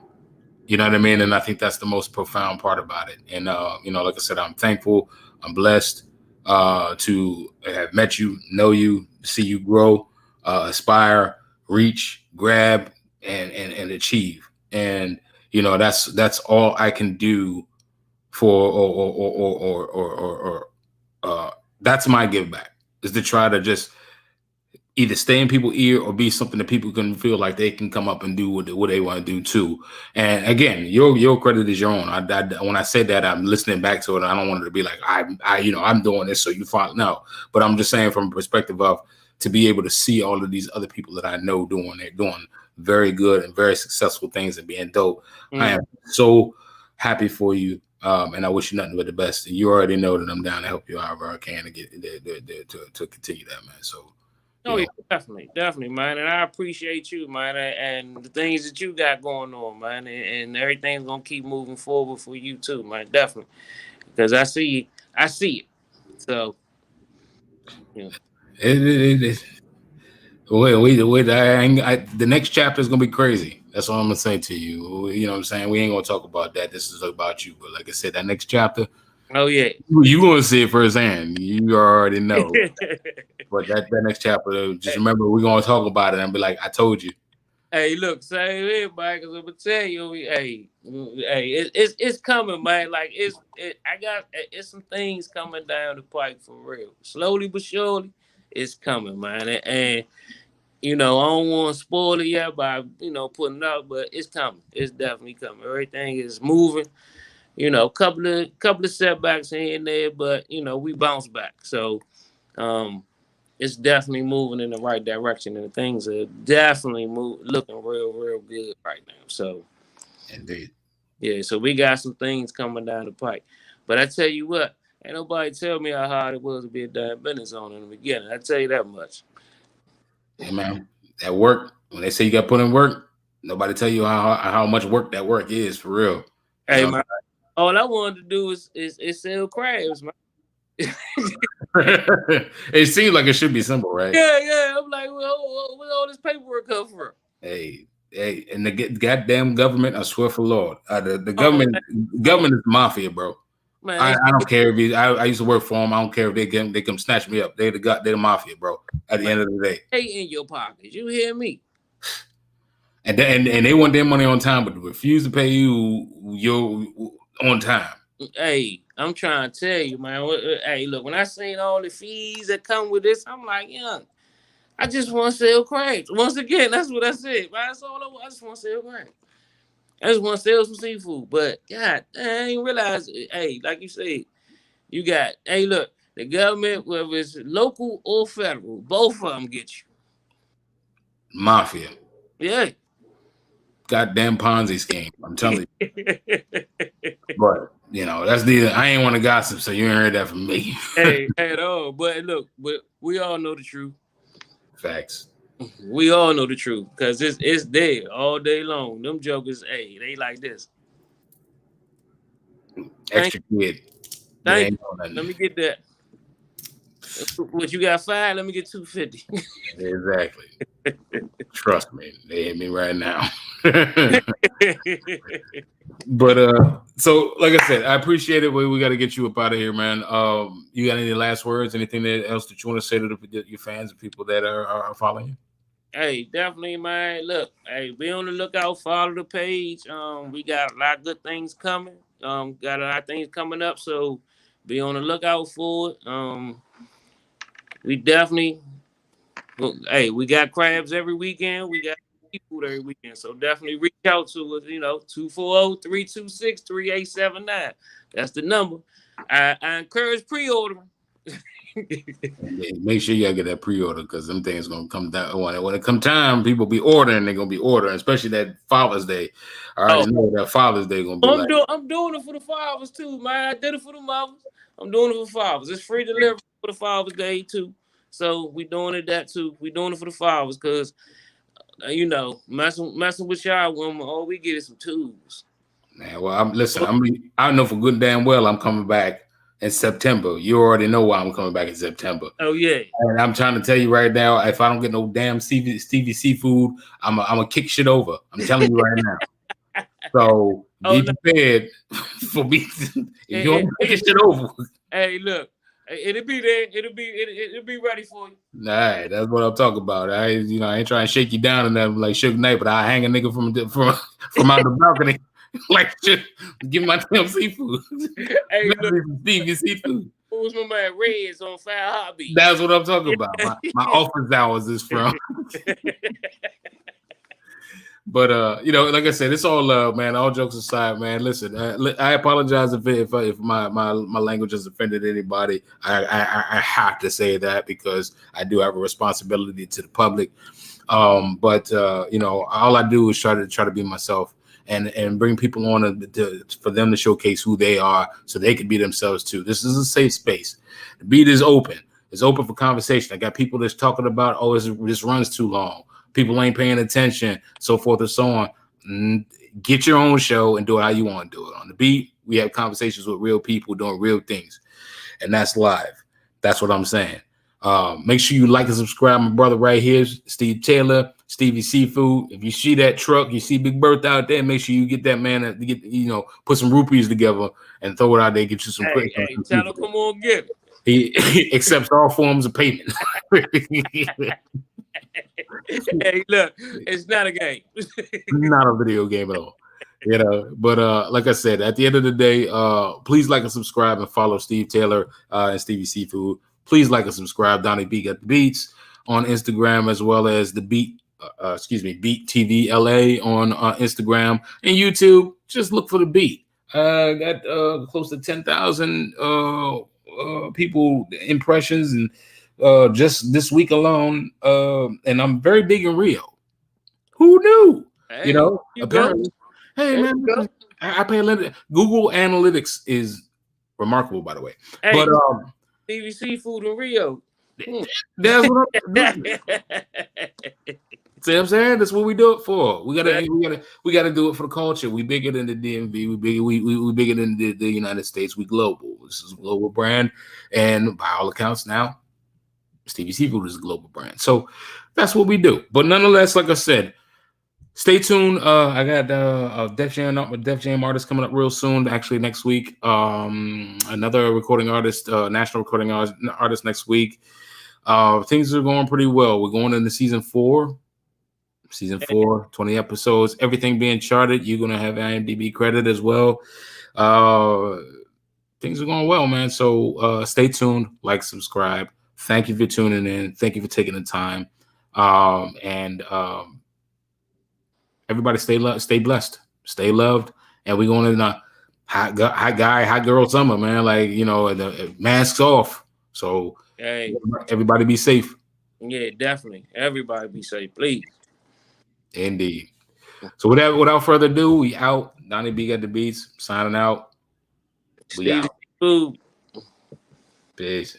You know what I mean? And I think that's the most profound part about it. And like I said, I'm thankful, I'm blessed to have met you, know you, see you grow, aspire, reach, grab, and achieve. And that's all I can do for that's my give back, is to try to just either stay in people's ear or be something that people can feel like they can come up and do what they want to do too. And again, your credit is your own. When I said that, I'm listening back to it. I don't want it to be like I'm doing this so you follow. No, but I'm just saying from a perspective of to be able to see all of these other people that I know doing very good and very successful things and being dope. I am so happy for you. And I wish you nothing but the best. And you already know that I'm down to help you however I can to get to continue that, man. So. Oh, yeah, definitely, man. And I appreciate you, man, and the things that you got going on, man. And everything's gonna keep moving forward for you too, man. Definitely, because I see it. So, yeah. The next chapter is gonna be crazy. That's all I'm gonna say to you. You know what I'm saying? We ain't gonna talk about that. This is about you. But like I said, that next chapter. Oh yeah, you gonna see it firsthand. You already know. But that next chapter, just remember, we're gonna talk about it and be like, I told you. Hey, look, same here, man. Because I'm gonna tell you, it's coming, man. Like it's some things coming down the pike for real. Slowly but surely, it's coming, man. And you know, I don't want to spoil it yet by putting it out, but it's coming. It's definitely coming. Everything is moving. You know, couple of setbacks here and there, but we bounce back. So, it's definitely moving in the right direction, and things are definitely looking real good right now. So, indeed, yeah. So we got some things coming down the pike. But I tell you what, ain't nobody tell me how hard it was to be a damn business owner in the beginning. I tell you that much. Hey man, that work. When they say you got to put in work, nobody tell you how much work that work is for real. Hey man. All I wanted to do is sell crabs, man. It seems like it should be simple, right? Yeah. I'm like, where all this paperwork come from? Hey, and the goddamn government, I swear for Lord, the government is mafia, bro. Man, I don't care if I used to work for them. I don't care if they come snatch me up. They're the mafia, bro. At the end of the day, hey, in your pockets, you hear me? And they want their money on time, but refuse to pay you on time. Hey, I'm trying to tell you, man. Hey, look, when I seen all the fees that come with this, I'm like, I just want to sell crabs. Once again, that's what I said, man. That's all I want. I just want to sell crabs. I just want to sell some seafood. But, God, I ain't realize, hey, like you said, you got, hey, look, the government, whether it's local or federal, both of them get you. Mafia. Yeah. Goddamn Ponzi scheme. I'm telling you. But that's I ain't want to gossip, so you ain't heard that from me. Hey, at all. But look, we all know the truth. Facts. We all know the truth because it's there all day long. Them jokers, hey, they like this. Extra kid. Thank you. Let me get that. What you got 5? Let me get 250. Exactly. Trust me, they hit me right now. But so like I said, I appreciate it. We got to get you up out of here, man. You got any last words? Anything else that you want to say to your fans and people that are following you? Hey, definitely, man. Look, hey, be on the lookout. Follow the page. We got a lot of good things coming. Got a lot of things coming up, so be on the lookout for it. We definitely. Hey, we got crabs every weekend. We got seafood every weekend. So definitely reach out to us, 240-326-3879. That's the number. I encourage pre-ordering. Make sure y'all get that pre-order because them things gonna come down. When it come time, people be ordering. They're gonna be ordering, especially that Father's Day. I already know that Father's Day gonna be. I'm doing it for the fathers too, man. I did it for the mothers. I'm doing it for fathers. It's free delivery for the Father's Day too. So we doing it that too. We doing it for the fathers because messing with y'all women, all we get is some tools. Man, well, I know for good and damn well I'm coming back in September. You already know why I'm coming back in September. Oh yeah. And I'm trying to tell you right now, if I don't get no damn Stevie seafood, I'm gonna kick shit over. I'm telling you right now. So be prepared for me. If you don't kick shit over. Hey, look. It'll be there. It'll be ready for you. All right, that's what I'm talking about. I ain't trying to shake you down and nothing like Suge Knight, but I hang a nigga from out the balcony. Like, shit, give me my damn seafood. Hey, look, Stevie seafood. who was my man Reds on Fire Hobby? That's what I'm talking about. My office hours is from. But you know, like I said, it's all love, man. All jokes aside, man. Listen, I apologize if my language has offended anybody. I have to say that because I do have a responsibility to the public. But you know, all I do is try to be myself and bring people on for them to showcase who they are, so they can be themselves too. This is a safe space. The beat is open. It's open for conversation. I got people that's talking about, oh, this runs too long. People ain't paying attention, so forth and so on. Get your own show and do it how you want to do it. On the beat, we have conversations with real people doing real things, and that's live. That's what I'm saying. Make sure you like and subscribe. My brother right here, Steve Taylor, Stevie Seafood. If you see that truck, you see Big Bertha out there, make sure you get that man to get, you know, put some rupees together and throw it out there. Get you some. Hey, tell him, come on, get it. He accepts all forms of payment. Hey, look, it's not a game. Not a video game at all. You know, but like I said, at the end of the day, please like and subscribe and follow Steve Taylor and Stevie Seafood. Please like and subscribe. Donnie B Got the Beats on Instagram, as well as the Beat TV LA on Instagram and YouTube. Just look for the Beat. Got close to 10,000 people impressions, and just this week alone. And I'm very big in Rio. Who knew? Hey, you know, you apparently. go. Hey, There man, you go. I pay a little. Google Analytics is remarkable, by the way. Hey, But TV Seafood in Rio. that's what I'm see what I'm saying? That's what we do it for. We gotta do it for the culture. We bigger than the DMV. We bigger than the United States. We global. This is a global brand, and by all accounts now, Stevie Seafood is a global brand. So that's what we do. But nonetheless, like I said, stay tuned. I got a Def Jam artist coming up real soon. Actually, next week. Another recording artist, national recording artist next week. Things are going pretty well. We're going into season 4. Season 4, 20 episodes, everything being charted. You're going to have IMDb credit as well. Things are going well, man. So stay tuned, like, subscribe. Thank you for tuning in. Thank you for taking the time. And everybody stay blessed, stay loved. And we're going in a hot guy, hot girl summer, man. Like, you know, the masks off. So Hey, everybody be safe. yeah, definitely. Everybody be safe, please. Indeed. So without further ado, we out. Donnie B Got the Beats, signing out. We Stevie out. Food. Peace.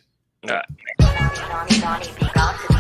All right. Donnie B. Got the